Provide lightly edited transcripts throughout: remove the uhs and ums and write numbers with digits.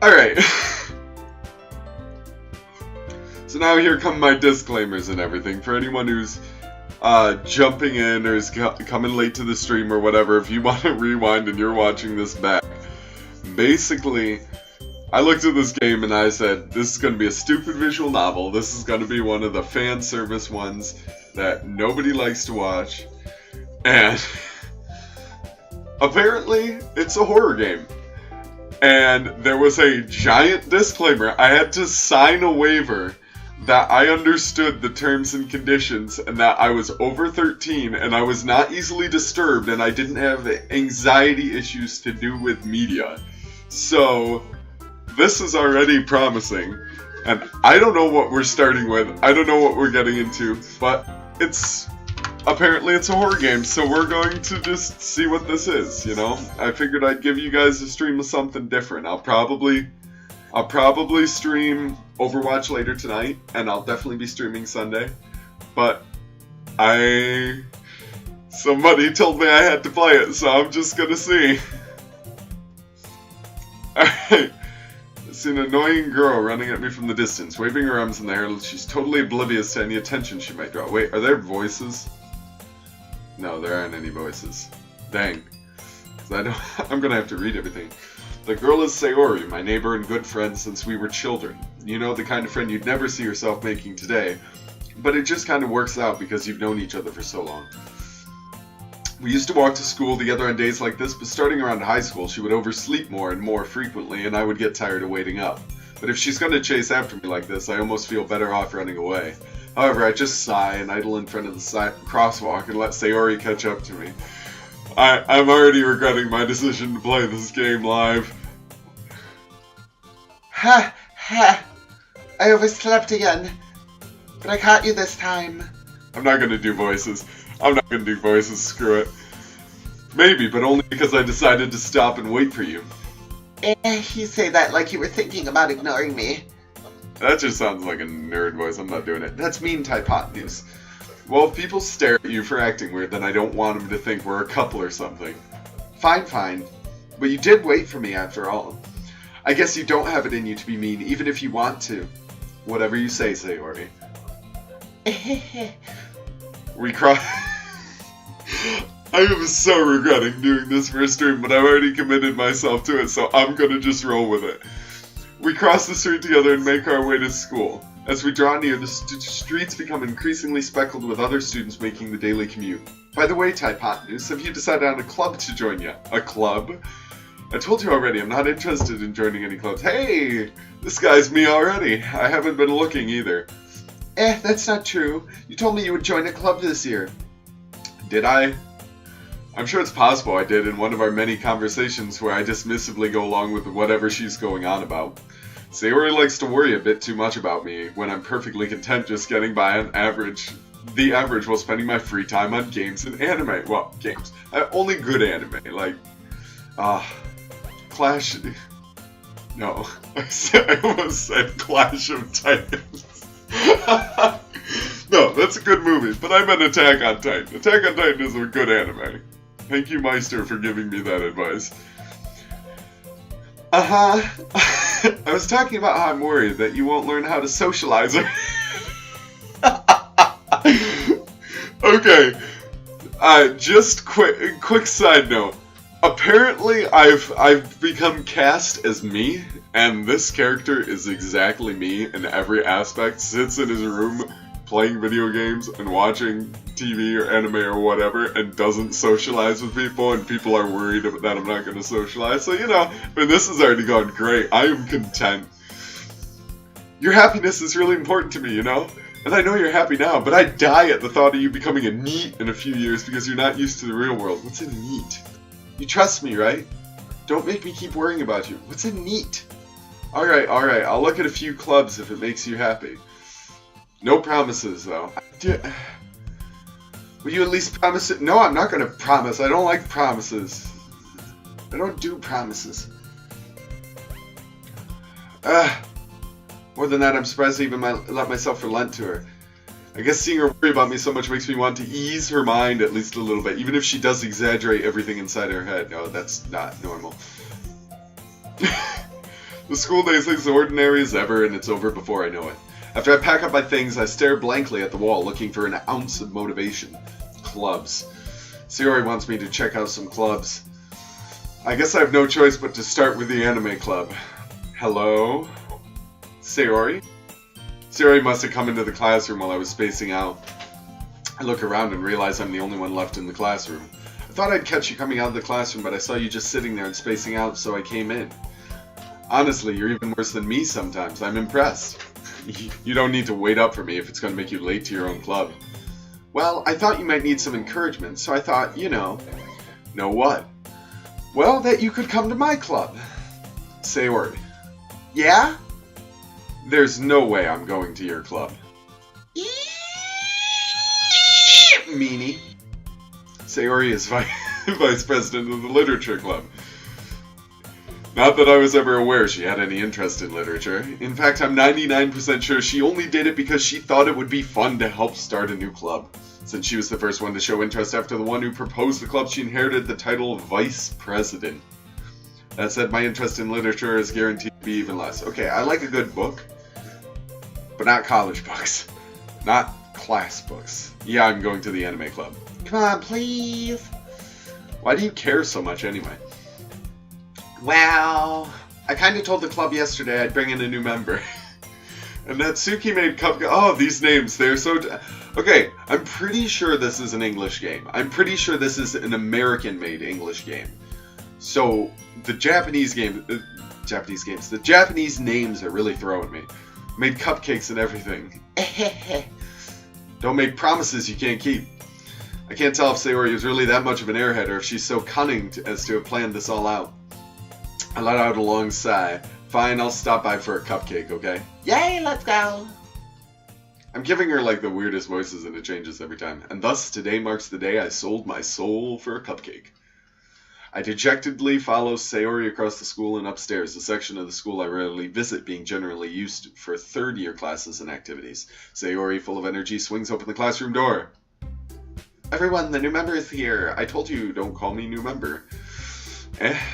Alright. So now here come my disclaimers and everything. For anyone who's jumping in or is coming late to the stream or whatever, if you want to rewind and you're watching this back. Basically, I looked at this game and I said, this is going to be a stupid visual novel. This is going to be one of the fan service ones that nobody likes to watch. And apparently, it's a horror game. And there was a giant disclaimer. I had to sign a waiver that I understood the terms and conditions and that I was over 13 and I was not easily disturbed and I didn't have anxiety issues to do with media. So, this is already promising. And I don't know what we're starting with. I don't know what we're getting into. But apparently it's a horror game, so we're going to just see what this is, you know? I figured I'd give you guys a stream of something different. I'll probably stream Overwatch later tonight, and I'll definitely be streaming Sunday. But somebody told me I had to play it, so I'm just gonna see. Alright. I see an annoying girl running at me from the distance, waving her arms in the air. She's totally oblivious to any attention she might draw. Wait, are there voices? No, there aren't any voices. Dang. I'm gonna have to read everything. The girl is Sayori, my neighbor and good friend since we were children. You know, the kind of friend you'd never see yourself making today, but it just kind of works out because you've known each other for so long. We used to walk to school together on days like this, but starting around high school, she would oversleep more and more frequently, and I would get tired of waiting up. But if she's going to chase after me like this, I almost feel better off running away. However, I just sigh and idle in front of the crosswalk and let Sayori catch up to me. I'm already regretting my decision to play this game live. Ha! Ha! I overslept again. But I caught you this time. I'm not gonna do voices. Screw it. Maybe, but only because I decided to stop and wait for you. You say that like you were thinking about ignoring me. That just sounds like a nerd voice. I'm not doing it. That's mean hypotenuse. Well, if people stare at you for acting weird, then I don't want them to think we're a couple or something. Fine. But you did wait for me after all. I guess you don't have it in you to be mean, even if you want to. Whatever you say, Sayori. We cross. I am so regretting doing this for a stream, but I've already committed myself to it, so I'm gonna just roll with it. We cross the street together and make our way to school. As we draw near, the streets become increasingly speckled with other students making the daily commute. By the way, Hypotenuse, have you decided on a club to join yet? A club? I told you already, I'm not interested in joining any clubs. Hey! This guy's me already. I haven't been looking either. That's not true. You told me you would join a club this year. Did I? I'm sure it's possible I did in one of our many conversations where I dismissively go along with whatever she's going on about. Sayori likes to worry a bit too much about me when I'm perfectly content just getting by on the average while spending my free time on games and anime. Well, games. Only good anime, like, Clash... No, I almost said Clash of Titans. No, that's a good movie, but I meant Attack on Titan. Attack on Titan is a good anime. Thank you, Meister, for giving me that advice. I was talking about how I'm worried that you won't learn how to socialize her. Okay. Just quick side note. Apparently, I've become cast as me, and this character is exactly me in every aspect. Sits in his room playing video games and watching TV or anime or whatever, and doesn't socialize with people, and people are worried that I'm not going to socialize. So, you know, I mean, this has already gone great. I am content. Your happiness is really important to me, you know? And I know you're happy now, but I die at the thought of you becoming a NEET in a few years because you're not used to the real world. What's a NEET? You trust me, right? Don't make me keep worrying about you. What's a NEET? Alright, I'll look at a few clubs if it makes you happy. No promises, though. Will you at least promise it? No, I'm not gonna promise. I don't like promises. I don't do promises. More than that, I'm surprised I even let myself relent to her. I guess seeing her worry about me so much makes me want to ease her mind at least a little bit, even if she does exaggerate everything inside her head. No, that's not normal. The school day is as ordinary as ever, and it's over before I know it. After I pack up my things, I stare blankly at the wall, looking for an ounce of motivation. Clubs. Sayori wants me to check out some clubs. I guess I have no choice but to start with the anime club. Hello? Sayori? Sayori must have come into the classroom while I was spacing out. I look around and realize I'm the only one left in the classroom. I thought I'd catch you coming out of the classroom, but I saw you just sitting there and spacing out, so I came in. Honestly, you're even worse than me sometimes. I'm impressed. You don't need to wait up for me if it's going to make you late to your own club. Well, I thought you might need some encouragement, so I thought, Know what? Well, that you could come to my club. Sayori. Yeah? There's no way I'm going to your club. Meanie. Sayori is vice president of the literature club. Not that I was ever aware she had any interest in literature. In fact, I'm 99% sure she only did it because she thought it would be fun to help start a new club. Since she was the first one to show interest after the one who proposed the club, she inherited the title of vice president. That said, my interest in literature is guaranteed to be even less. Okay, I like a good book, but not college books. Not class books. Yeah, I'm going to the anime club. Come on, please. Why do you care so much anyway? Well, I kind of told the club yesterday I'd bring in a new member. And Natsuki made oh, these names, they're so... Okay, I'm pretty sure this is an English game. I'm pretty sure this is an American-made English game. So, the Japanese names are really throwing me. Made cupcakes and everything. Don't make promises you can't keep. I can't tell if Sayori is really that much of an airhead or if she's so cunning as to have planned this all out. I let out a long sigh. Fine, I'll stop by for a cupcake, okay? Yay, let's go! I'm giving her like the weirdest voices and it changes every time. And thus, today marks the day I sold my soul for a cupcake. I dejectedly follow Sayori across the school and upstairs, the section of the school I rarely visit being generally used for third-year classes and activities. Sayori, full of energy, swings open the classroom door. Everyone, the new member is here. I told you, don't call me new member.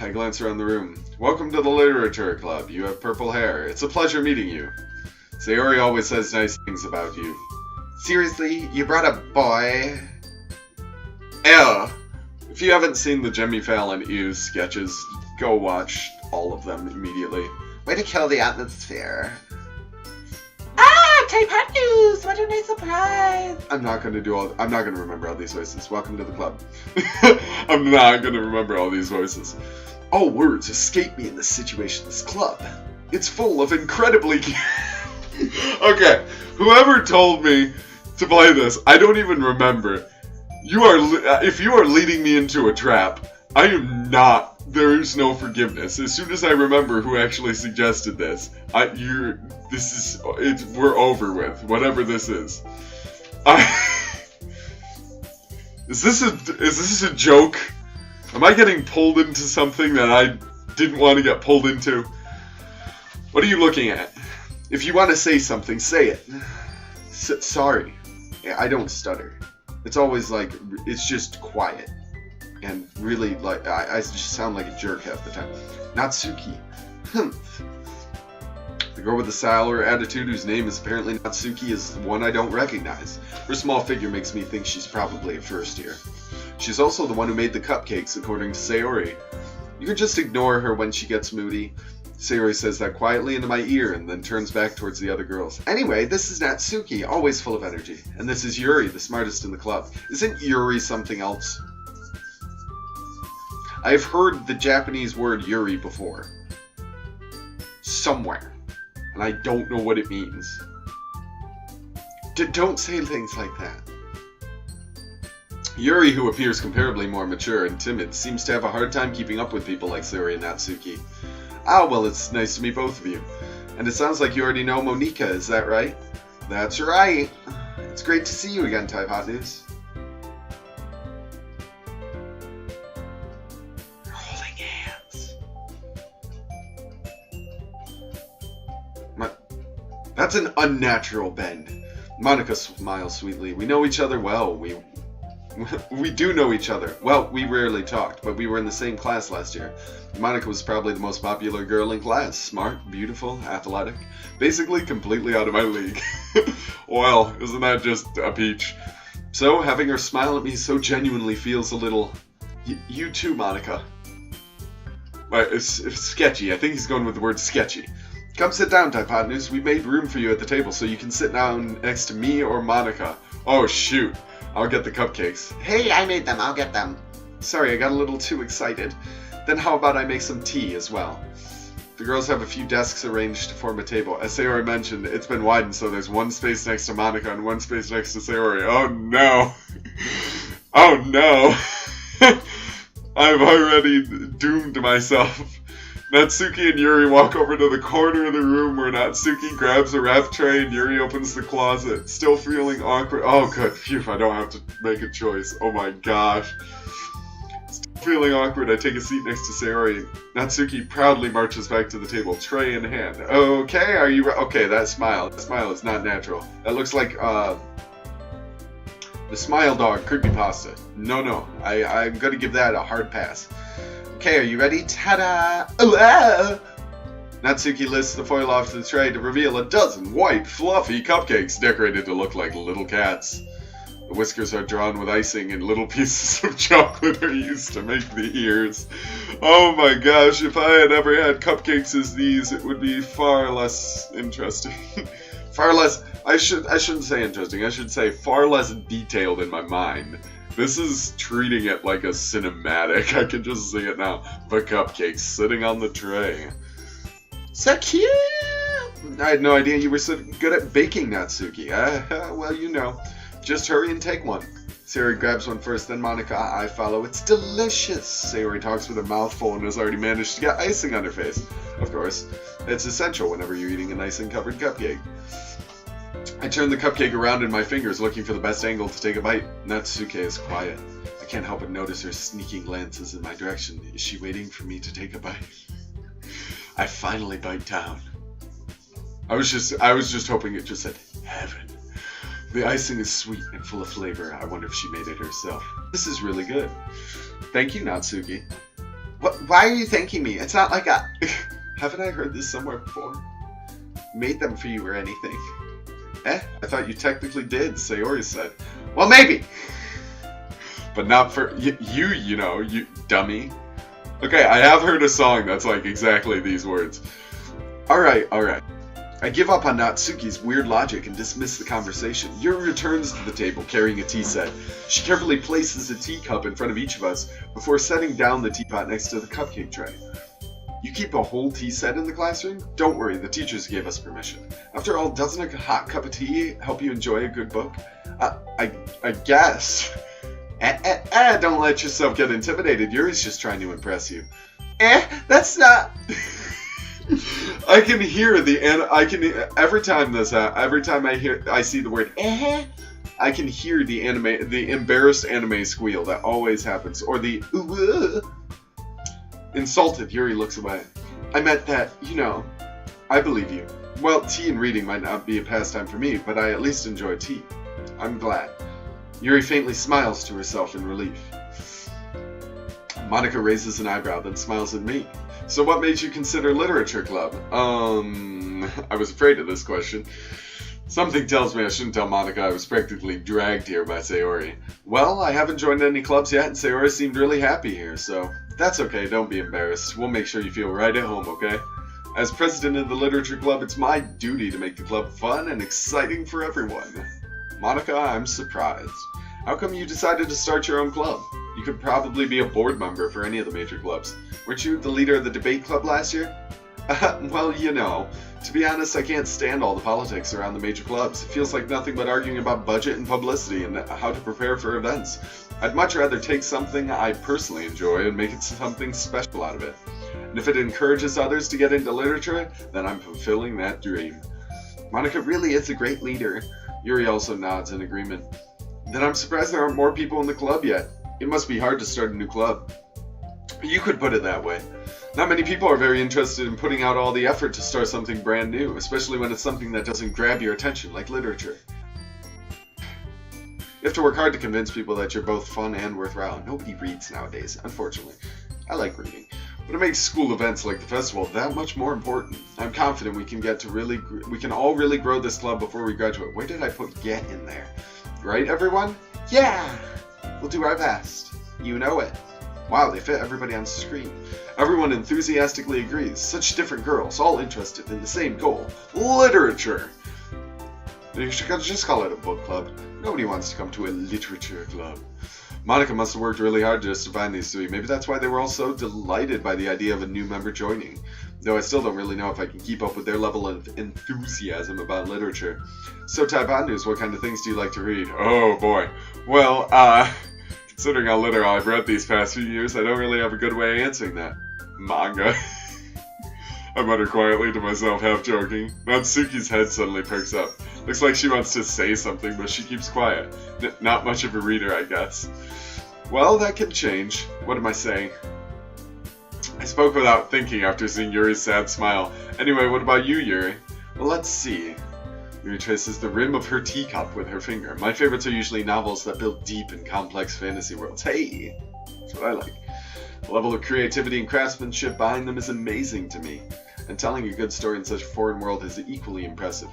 I glance around the room. Welcome to the literature club. You have purple hair. It's a pleasure meeting you. Sayori always says nice things about you. Seriously? You brought a boy? Ew. If you haven't seen the Jimmy Fallon Ew sketches, go watch all of them immediately. Way to kill the atmosphere. Ah, Type Hot News! What a nice surprise! I'm not gonna remember all these voices. Welcome to the club. I'm not gonna remember all these voices. All words escape me in this situation. This club. It's full of incredibly... Okay, whoever told me to play this, I don't even remember. If you are leading me into a trap, I am not. There's no forgiveness. As soon as I remember who actually suggested this, we're over with. Whatever this is. Is this a joke? Am I getting pulled into something that I didn't want to get pulled into? What are you looking at? If you want to say something, say it. Sorry. I don't stutter. It's always like, it's just quiet. And really, like, I just sound like a jerk half the time. Natsuki. The girl with the sour attitude, whose name is apparently Natsuki, is the one I don't recognize. Her small figure makes me think she's probably a first year. She's also the one who made the cupcakes, according to Sayori. You can just ignore her when she gets moody. Sayori says that quietly into my ear and then turns back towards the other girls. Anyway, this is Natsuki, always full of energy. And this is Yuri, the smartest in the club. Isn't Yuri something else? I've heard the Japanese word Yuri before. Somewhere. And I don't know what it means. Don't say things like that. Yuri, who appears comparably more mature and timid, seems to have a hard time keeping up with people like Sayori and Natsuki. Ah, well, it's nice to meet both of you. And it sounds like you already know Monika, is that right? That's right. It's great to see you again, Type Hot News. We're holding hands. That's an unnatural bend. Monika smiles sweetly. We know each other well. We do know each other. Well, we rarely talked, but we were in the same class last year. Monica was probably the most popular girl in class. Smart, beautiful, athletic. Basically completely out of my league. Well, isn't that just a peach? So, having her smile at me so genuinely feels a little... You too, Monica. It's sketchy. I think he's going with the word sketchy. Come sit down, Typodnus. We made room for you at the table so you can sit down next to me or Monica. Oh, shoot. I'll get the cupcakes. Hey, I made them. I'll get them. Sorry, I got a little too excited. Then how about I make some tea as well? The girls have a few desks arranged to form a table. As Sayori mentioned, it's been widened so there's one space next to Monica and one space next to Sayori. Oh no. Oh no. I've already doomed myself. Natsuki and Yuri walk over to the corner of the room where Natsuki grabs a wrap tray and Yuri opens the closet. Still feeling awkward. Oh, good. Phew, I don't have to make a choice. Oh my gosh. Still feeling awkward, I take a seat next to Sayori. Natsuki proudly marches back to the table, tray in hand. Okay, are you... Okay, that smile. That smile is not natural. That looks like, the Smile Dog creepypasta. No. I'm gonna give that a hard pass. Okay, are you ready? Ta-da! Oh, Natsuki lifts the foil off the tray to reveal a dozen white, fluffy cupcakes decorated to look like little cats. The whiskers are drawn with icing and little pieces of chocolate are used to make the ears. Oh my gosh, if I had ever had cupcakes as these, it would be far less interesting. Far less... I shouldn't say interesting, I should say far less detailed in my mind. This is treating it like a cinematic. I can just see it now. The cupcakes sitting on the tray. So cute! I had no idea you were so good at baking, Natsuki. Well, you know. Just hurry and take one. Sayori grabs one first, then Monica. I follow. It's delicious. Sayori talks with her mouth full and has already managed to get icing on her face. Of course, it's essential whenever you're eating an icing-covered cupcake. I turn the cupcake around in my fingers, looking for the best angle to take a bite. Natsuki is quiet. I can't help but notice her sneaking glances in my direction. Is she waiting for me to take a bite? I finally bite down. I was just hoping it just said heaven. The icing is sweet and full of flavor. I wonder if she made it herself. This is really good. Thank you, Natsuki. Why are you thanking me? It's not like I... Haven't I heard this somewhere before? Made them for you or anything? I thought you technically did, Sayori said. Well, maybe. But not for you know, you dummy. Okay, I have heard a song that's like exactly these words. Alright. I give up on Natsuki's weird logic and dismiss the conversation. Yuri returns to the table carrying a tea set. She carefully places a teacup in front of each of us before setting down the teapot next to the cupcake tray. You keep a whole tea set in the classroom? Don't worry, the teachers gave us permission. After all, doesn't a hot cup of tea help you enjoy a good book? I guess. Don't let yourself get intimidated. Yuri's just trying to impress you. That's not... I can hear every time I see the word I can hear the embarrassed anime squeal that always happens, or the Insulted, Yuri looks away. I meant that, you know, I believe you. Well, tea and reading might not be a pastime for me, but I at least enjoy tea. I'm glad. Yuri faintly smiles to herself in relief. Monica raises an eyebrow, then smiles at me. So what made you consider literature club? I was afraid of this question. Something tells me I shouldn't tell Monica I was practically dragged here by Sayori. Well, I haven't joined any clubs yet, and Sayori seemed really happy here, so that's okay, don't be embarrassed. We'll make sure you feel right at home, okay? As president of the literature club, it's my duty to make the club fun and exciting for everyone. Monica, I'm surprised. How come you decided to start your own club? You could probably be a board member for any of the major clubs. Weren't you the leader of the debate club last year? Well, you know, to be honest, I can't stand all the politics around the major clubs. It feels like nothing but arguing about budget and publicity and how to prepare for events. I'd much rather take something I personally enjoy and make it something special out of it. And if it encourages others to get into literature, then I'm fulfilling that dream. Monica really is a great leader. Yuri also nods in agreement. Then I'm surprised there aren't more people in the club yet. It must be hard to start a new club. You could put it that way. Not many people are very interested in putting out all the effort to start something brand new, especially when it's something that doesn't grab your attention, like literature. You have to work hard to convince people that you're both fun and worthwhile. Nobody reads nowadays, unfortunately. I like reading, but it makes school events like the festival that much more important. I'm confident we can all really grow this club before we graduate. Where did I put get in there? Right, everyone? Yeah! We'll do our best. You know it. Wow, they fit everybody on screen. Everyone enthusiastically agrees. Such different girls, all interested in the same goal. Literature! You should just call it a book club. Nobody wants to come to a literature club. Monica must have worked really hard just to find these three. Maybe that's why they were all so delighted by the idea of a new member joining. Though I still don't really know if I can keep up with their level of enthusiasm about literature. So, Taibandus, what kind of things do you like to read? Oh, boy. Well, considering how little I've read these past few years, I don't really have a good way of answering that. Manga. I mutter quietly to myself, half joking. Natsuki's head suddenly perks up. Looks like she wants to say something, but she keeps quiet. Not much of a reader, I guess. Well, that can change. What am I saying? I spoke without thinking after seeing Yuri's sad smile. Anyway, what about you, Yuri? Well, let's see. Yuri traces the rim of her teacup with her finger. My favorites are usually novels that build deep and complex fantasy worlds. Hey! That's what I like. The level of creativity and craftsmanship behind them is amazing to me. And telling a good story in such a foreign world is equally impressive.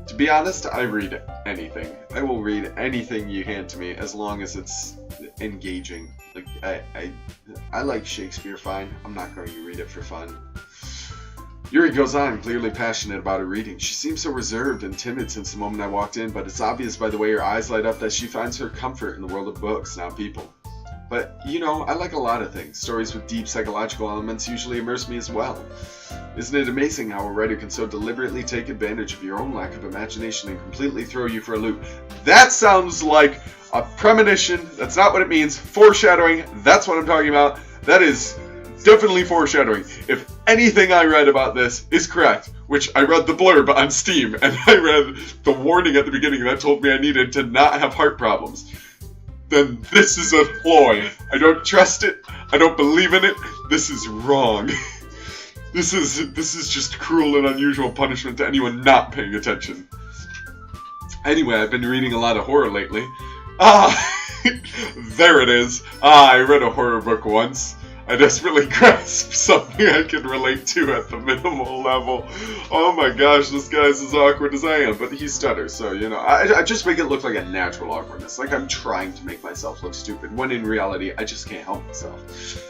To be honest, I read anything. I will read anything you hand to me as long as it's engaging. Like I like Shakespeare fine. I'm not going to read it for fun. Yuri goes on, clearly passionate about her reading. She seems so reserved and timid since the moment I walked in, but it's obvious by the way her eyes light up that she finds her comfort in the world of books, not people. But, you know, I like a lot of things. Stories with deep psychological elements usually immerse me as well. Isn't it amazing how a writer can so deliberately take advantage of your own lack of imagination and completely throw you for a loop? That sounds like a premonition. That's not what it means. Foreshadowing. That's what I'm talking about. That is definitely foreshadowing. If anything I read about this is correct, which I read the blurb on Steam, and I read the warning at the beginning that told me I needed to not have heart problems, then this is a ploy. I don't trust it. I don't believe in it. This is wrong. This is just cruel and unusual punishment to anyone not paying attention. Anyway, I've been reading a lot of horror lately. There it is. I read a horror book once. I desperately grasped something I could relate to at the minimal level. Oh my gosh, this guy's as awkward as I am, but he stutters, so, you know, I just make it look like a natural awkwardness, like I'm trying to make myself look stupid, when in reality, I just can't help myself.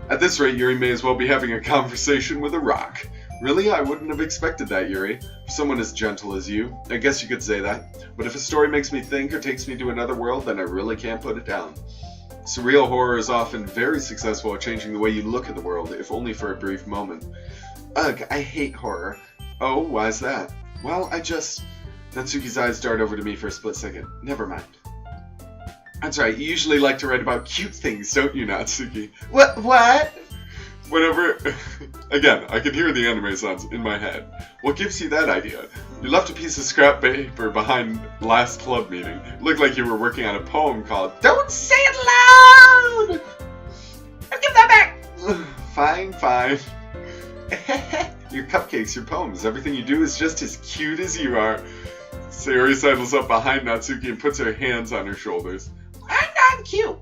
At this rate, Yuri may as well be having a conversation with a rock. Really? I wouldn't have expected that, Yuri. For someone as gentle as you, I guess you could say that. But if a story makes me think or takes me to another world, then I really can't put it down. Surreal horror is often very successful at changing the way you look at the world, if only for a brief moment. Ugh, I hate horror. Oh, why's that? Well, Natsuki's eyes dart over to me for a split second. Never mind. That's right, you usually like to write about cute things, don't you, Natsuki? What? Whenever... Again, I can hear the anime sounds in my head. What gives you that idea? You left a piece of scrap paper behind last club meeting. It looked like you were working on a poem called Don't Say It Loud! I'll give that back! Fine. Your cupcakes, your poems, everything you do is just as cute as you are. Sayori sidles up behind Natsuki and puts her hands on her shoulders. I'm not cute!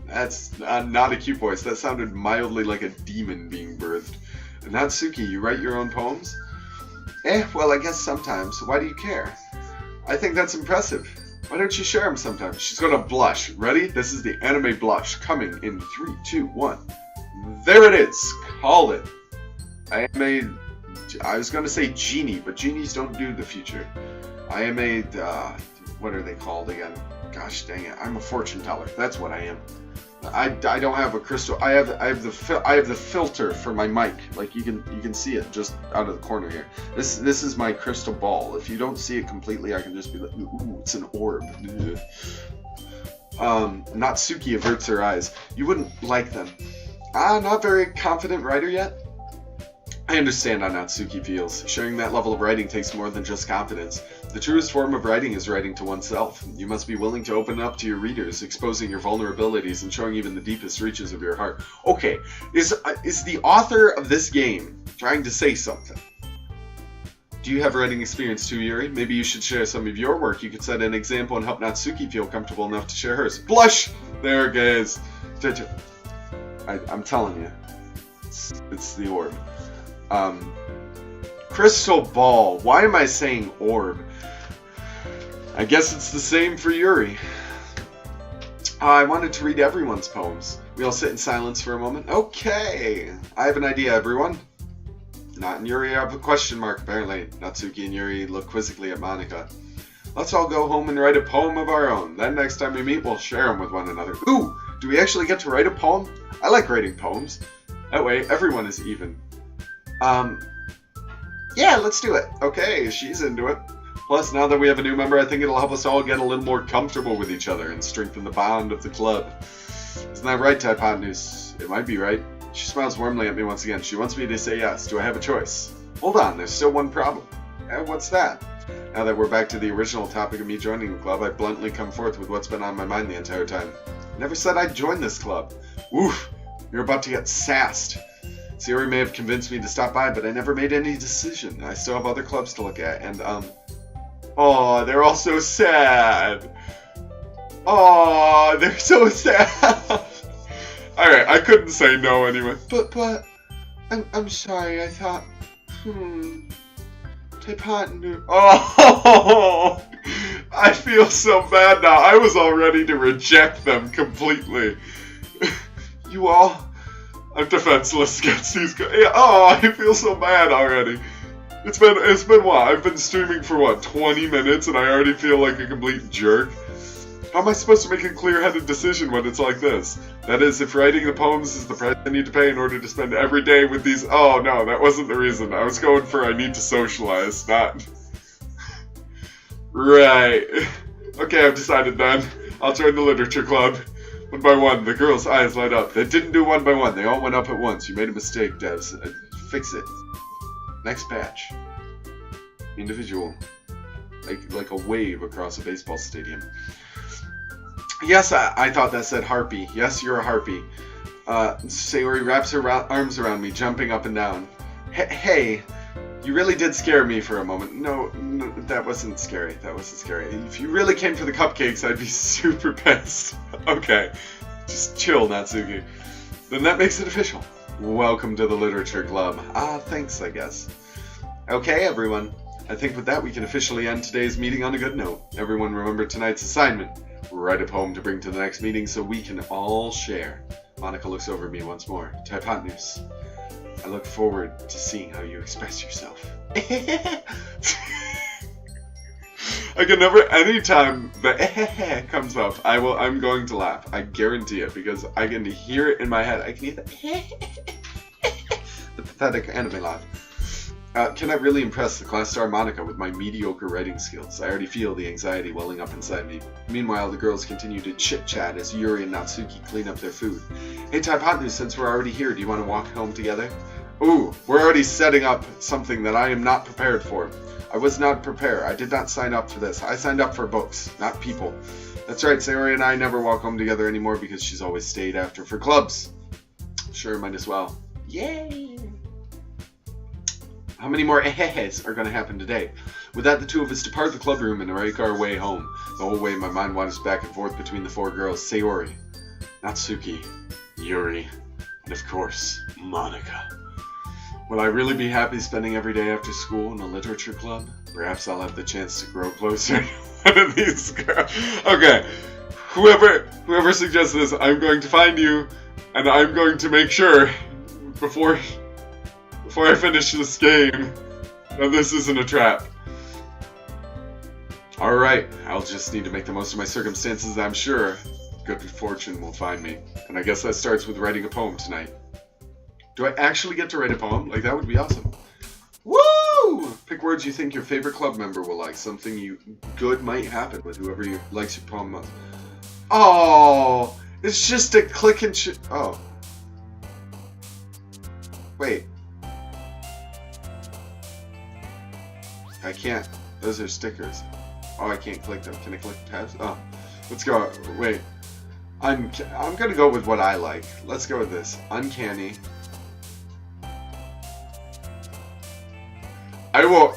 That's not a cute voice. That sounded mildly like a demon being birthed. Natsuki, you write your own poems? Well, I guess sometimes. Why do you care? I think that's impressive. Why don't you share them sometimes? She's gonna blush. Ready? This is the anime blush. Coming in 3, 2, 1. There it is. Call it. I was gonna say genie, but genies don't do the future. I am a, what are they called again? Gosh dang it. I'm a fortune teller. That's what I am. I don't have a crystal. I have the filter for my mic. Like you can see it just out of the corner here. This is my crystal ball. If you don't see it completely, I can just be like, ooh, it's an orb. Natsuki averts her eyes. You wouldn't like them. Not very confident writer yet? I understand how Natsuki feels. Sharing that level of writing takes more than just confidence. The truest form of writing is writing to oneself. You must be willing to open up to your readers, exposing your vulnerabilities and showing even the deepest reaches of your heart. Okay, is the author of this game trying to say something? Do you have writing experience too, Yuri? Maybe you should share some of your work. You could set an example and help Natsuki feel comfortable enough to share hers. Blush! There it goes. I'm telling you. It's the orb. Crystal ball. Why am I saying orb? I guess it's the same for Yuri. I wanted to read everyone's poems. We all sit in silence for a moment. Okay. I have an idea, everyone. Not and Yuri have a question mark, apparently. Natsuki and Yuri look quizzically at Monika. Let's all go home and write a poem of our own. Then next time we meet, we'll share them with one another. Ooh, do we actually get to write a poem? I like writing poems. That way, everyone is even. Yeah, let's do it. Okay, she's into it. Plus, now that we have a new member, I think it'll help us all get a little more comfortable with each other and strengthen the bond of the club. Isn't that right, Hypotenuse? It might be right. She smiles warmly at me once again. She wants me to say yes. Do I have a choice? Hold on, there's still one problem. What's that? Now that we're back to the original topic of me joining the club, I bluntly come forth with what's been on my mind the entire time. I never said I'd join this club. Oof, you're about to get sassed. Sayori may have convinced me to stop by, but I never made any decision. I still have other clubs to look at, and, oh, they're all so sad. Oh, they're so sad. Alright, I couldn't say no anyway. But, I'm sorry, I thought, Hypotenuse. Oh, I feel so bad now. I was all ready to reject them completely. You all, I'm defenseless against these guys. Oh, I feel so bad already. It's been what? I've been streaming for what, 20 minutes and I already feel like a complete jerk? How am I supposed to make a clear-headed decision when it's like this? That is, if writing the poems is the price I need to pay in order to spend every day with these... Oh, no, that wasn't the reason. I was going for I need to socialize, not... Right. Okay, I've decided then. I'll join the literature club. One by one, the girls' eyes light up. They didn't do one by one. They all went up at once. You made a mistake, Devs. Fix it. Next patch. Individual. Like a wave across a baseball stadium. Yes, I thought that said harpy. Yes, you're a harpy. Sayori wraps her arms around me, jumping up and down. Hey, you really did scare me for a moment. No, that wasn't scary. That wasn't scary. If you really came for the cupcakes, I'd be super pissed. Okay, just chill, Natsuki. Then that makes it official. Welcome to the Literature Club. Thanks, I guess. Okay, everyone. I think with that we can officially end today's meeting on a good note. Everyone remember tonight's assignment. Write a poem to bring to the next meeting so we can all share. Monika looks over at me once more. Hypotenuse, I look forward to seeing how you express yourself. I can never, anytime the comes up, I'm going to laugh. I guarantee it, because I can hear it in my head. I can hear the pathetic anime laugh. Can I really impress the class star Monika with my mediocre writing skills? I already feel the anxiety welling up inside me. Meanwhile, the girls continue to chit-chat as Yuri and Natsuki clean up their food. Hey, Hypotenuse, since we're already here, do you want to walk home together? Ooh, we're already setting up something that I am not prepared for. I was not prepared. I did not sign up for this. I signed up for books, not people. That's right, Sayori and I never walk home together anymore because she's always stayed after for clubs. Sure, might as well. Yay! How many more are going to happen today? With that, the two of us depart the club room and make our way home. The whole way, my mind wanders back and forth between the four girls, Sayori, Natsuki, Yuri, and of course, Monika. Will I really be happy spending every day after school in a literature club? Perhaps I'll have the chance to grow closer to one of these girls. Okay, whoever suggests this, I'm going to find you, and I'm going to make sure, before I finish this game, that this isn't a trap. Alright, I'll just need to make the most of my circumstances, I'm sure. Good fortune will find me. And I guess that starts with writing a poem tonight. Do I actually get to write a poem? Like, that would be awesome. Woo! Pick words you think your favorite club member will like. Something good might happen with whoever likes your poem most. Oh! It's just a click and oh. Wait. I can't. Those are stickers. Oh, I can't click them. Can I click tabs? Oh. Let's go. Wait. I'm gonna go with what I like. Let's go with this. Uncanny. I will.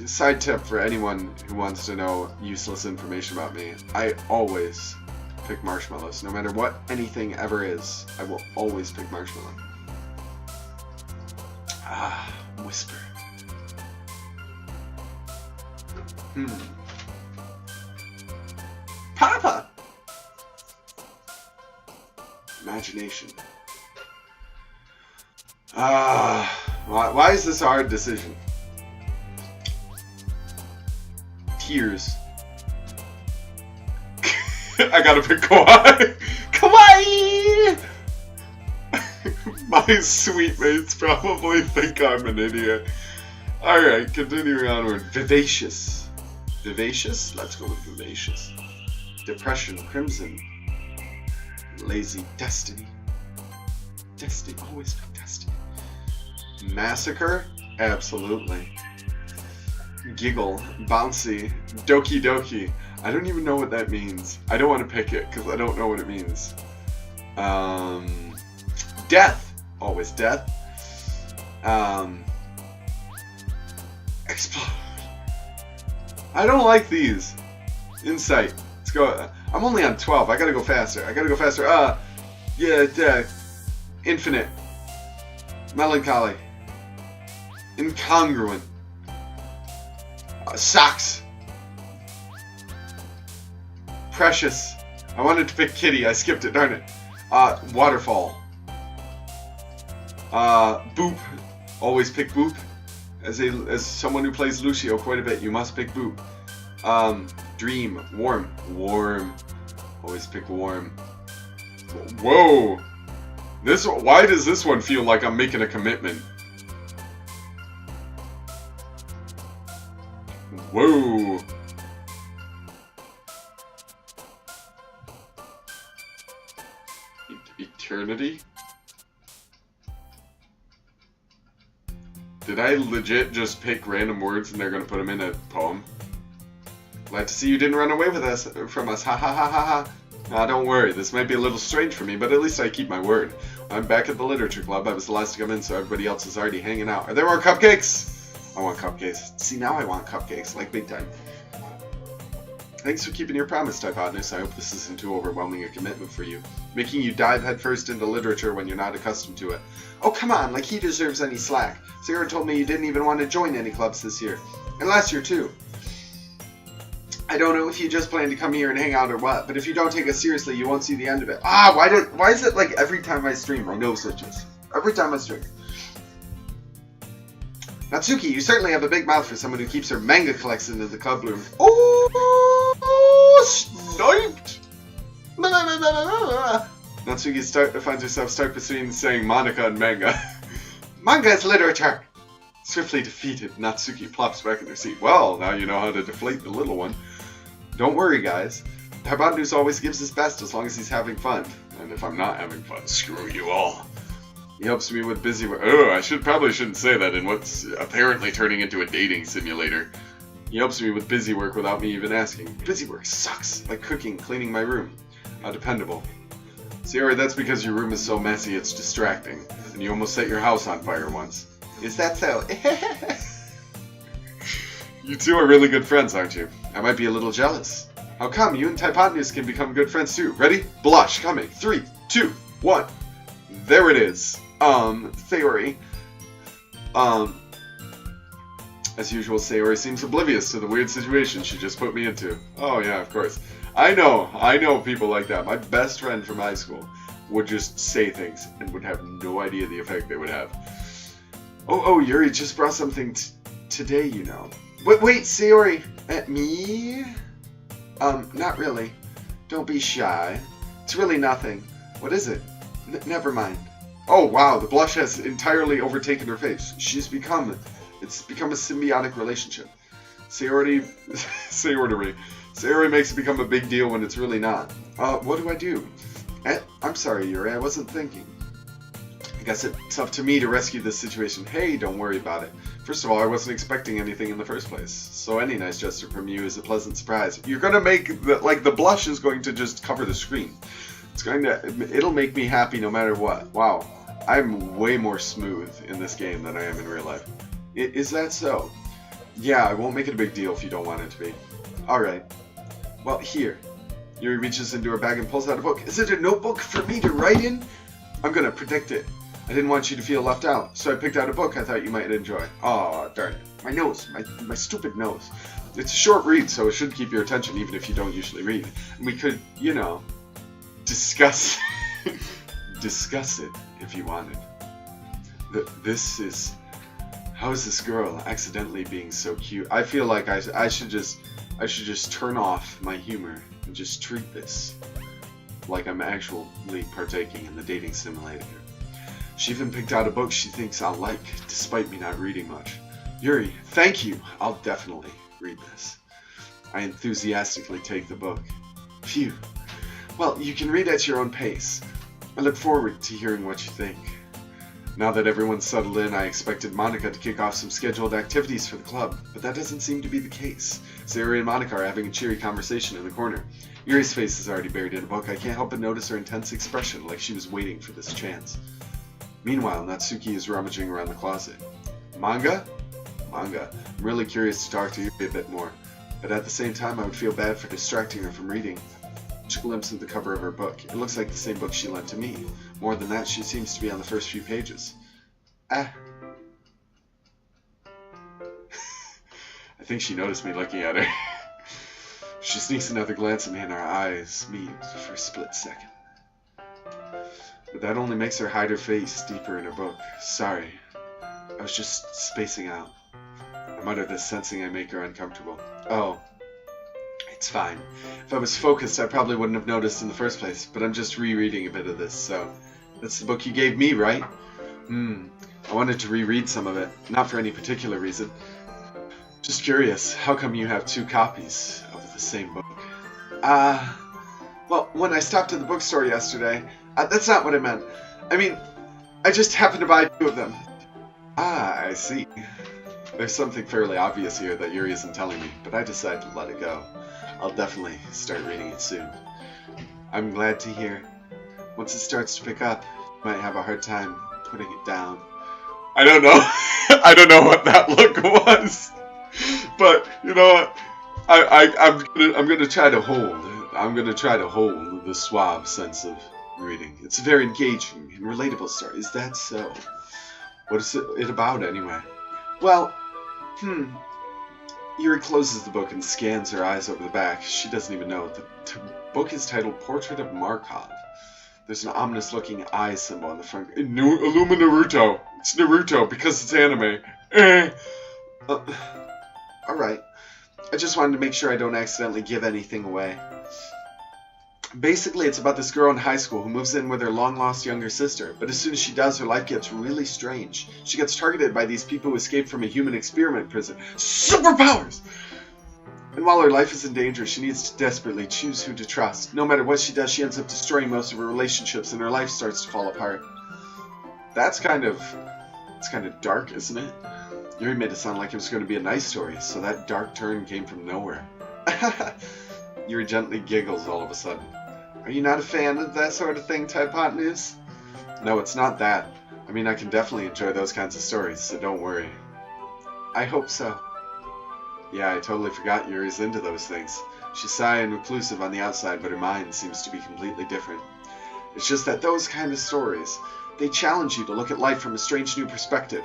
Side tip for anyone who wants to know useless information about me. I always pick marshmallows. No matter what anything ever is, I will always pick marshmallow. Ah, whisper. Papa! Imagination. Why is this a hard decision? Tears. I gotta pick Kawaii. Kawaii! My sweet mates probably think I'm an idiot. Alright, continuing onward. Vivacious. Vivacious? Let's go with vivacious. Depression. Crimson. Lazy. Destiny. Destiny. Always pick destiny. Massacre? Absolutely. Giggle. Bouncy. Doki-Doki. I don't even know what that means. I don't want to pick it because I don't know what it means. Death. Always death. Explode. I don't like these. Insight. Let's go. I'm only on 12. I gotta go faster. Yeah, infinite. Melancholy. Incongruent. Socks. Precious. I wanted to pick Kitty. I skipped it. Darn it. Waterfall. Boop. Always pick Boop. As someone who plays Lucio quite a bit, you must pick Boop. Dream. Warm. Warm. Always pick warm. Whoa. Why does this one feel like I'm making a commitment? Whoa. Eternity? Did I legit just pick random words and they're gonna put them in a poem? Glad to see you didn't run away from us. Ha ha ha ha ha. Nah, don't worry. This might be a little strange for me, but at least I keep my word. I'm back at the literature club. I was the last to come in, so everybody else is already hanging out. Are there more cupcakes? I want cupcakes. See, now I want cupcakes, like big time. Thanks for keeping your promise, Typodnus. I hope this isn't too overwhelming a commitment for you. Making you dive headfirst into literature when you're not accustomed to it. Oh, come on, like he deserves any slack. Sarah told me you didn't even want to join any clubs this year. And last year, too. I don't know if you just plan to come here and hang out or what, but if you don't take us seriously, you won't see the end of it. Why is it like every time I stream, I know switches? Every time I stream. Natsuki, you certainly have a big mouth for someone who keeps her manga collection in the club room. Oh, sniped! Natsuki finds herself stuck between saying Monica and manga. Manga is literature! Swiftly defeated, Natsuki plops back in her seat. Well, now you know how to deflate the little one. Don't worry, guys. Hypotenuse always gives his best as long as he's having fun. And if I'm not having fun, screw you all. He helps me with busy work. Oh, I probably shouldn't say that in what's apparently turning into a dating simulator. He helps me with busy work without me even asking. Busy work sucks. Like cooking, cleaning my room. Dependable. Sierra, that's because your room is so messy it's distracting. And you almost set your house on fire once. Is that so? You two are really good friends, aren't you? I might be a little jealous. How come? You and Typodnus can become good friends too. Ready? Blush. Coming. 3, 2, 1. There it is. Sayori. As usual, Sayori seems oblivious to the weird situation she just put me into. Oh yeah, of course. I know people like that. My best friend from high school would just say things and would have no idea the effect they would have. Oh, Yuri just brought something today, you know. Wait, Sayori. Me? Not really. Don't be shy. It's really nothing. What is it? Never mind. Oh, wow, the blush has entirely overtaken her face. It's become a symbiotic relationship. Sayori makes it become a big deal when it's really not. What do I do? I'm sorry, Yuri, I wasn't thinking. I guess it's up to me to rescue this situation. Hey, don't worry about it. First of all, I wasn't expecting anything in the first place. So any nice gesture from you is a pleasant surprise. You're gonna make the blush is going to just cover the screen. It'll make me happy no matter what. Wow, I'm way more smooth in this game than I am in real life. Is that so? Yeah, I won't make it a big deal if you don't want it to be. Alright. Well, here. Yuri reaches into her bag and pulls out a book. Is it a notebook for me to write in? I'm gonna predict it. I didn't want you to feel left out, so I picked out a book I thought you might enjoy. Aw, darn it. My nose. My stupid nose. It's a short read, so it should keep your attention even if you don't usually read. And we could, you know, discuss discuss it if you wanted. This is... How is this girl accidentally being so cute? I feel like I should just turn off my humor and just treat this like I'm actually partaking in the dating simulator. She even picked out a book she thinks I'll like, despite me not reading much. Yuri, thank you! I'll definitely read this. I enthusiastically take the book. Phew. Well, you can read at your own pace. I look forward to hearing what you think. Now that everyone's settled in, I expected Monica to kick off some scheduled activities for the club, but that doesn't seem to be the case. Sayori and Monica are having a cheery conversation in the corner. Yuri's face is already buried in a book. I can't help but notice her intense expression, like she was waiting for this chance. Meanwhile, Natsuki is rummaging around the closet. Manga? Manga. I'm really curious to talk to Yuri a bit more, but at the same time I would feel bad for distracting her from reading. She glimpsed at the cover of her book. It looks like the same book she lent to me. More than that, she seems to be on the first few pages. I think she noticed me looking at her. She sneaks another glance at me and our eyes meet for a split second. But that only makes her hide her face deeper in her book. Sorry. I was just spacing out. I mutter this, sensing I make her uncomfortable. Oh. It's fine. If I was focused, I probably wouldn't have noticed in the first place, but I'm just rereading a bit of this, so... That's the book you gave me, right? I wanted to reread some of it, not for any particular reason. Just curious, how come you have 2 copies of the same book? Well, when I stopped at the bookstore yesterday, that's not what I meant. I mean, I just happened to buy 2 of them. Ah, I see. There's something fairly obvious here that Yuri isn't telling me, but I decided to let it go. I'll definitely start reading it soon. I'm glad to hear. Once it starts to pick up, you might have a hard time putting it down. I don't know. I don't know what that look was. But, you know what? I'm gonna try to hold. I'm gonna try to hold the suave sense of reading. It's a very engaging and relatable story. Is that so? What is it about, anyway? Well, Yuri closes the book and scans her eyes over the back. She doesn't even know. The book is titled Portrait of Markov. There's an ominous-looking eye symbol on the front. Illuma Naruto. It's Naruto because it's anime. Alright. I just wanted to make sure I don't accidentally give anything away. Basically, it's about this girl in high school who moves in with her long-lost younger sister, but as soon as she does, her life gets really strange. She gets targeted by these people who escaped from a human experiment prison. Superpowers! And while her life is in danger, she needs to desperately choose who to trust. No matter what she does, she ends up destroying most of her relationships, and her life starts to fall apart. It's kind of dark, isn't it? Yuri made it sound like it was going to be a nice story, so that dark turn came from nowhere. Yuri gently giggles all of a sudden. Are you not a fan of that sort of thing, Hypotenuse? No, it's not that. I mean, I can definitely enjoy those kinds of stories, so don't worry. I hope so. Yeah, I totally forgot Yuri's into those things. She's shy and reclusive on the outside, but her mind seems to be completely different. It's just that those kind of stories, they challenge you to look at life from a strange new perspective.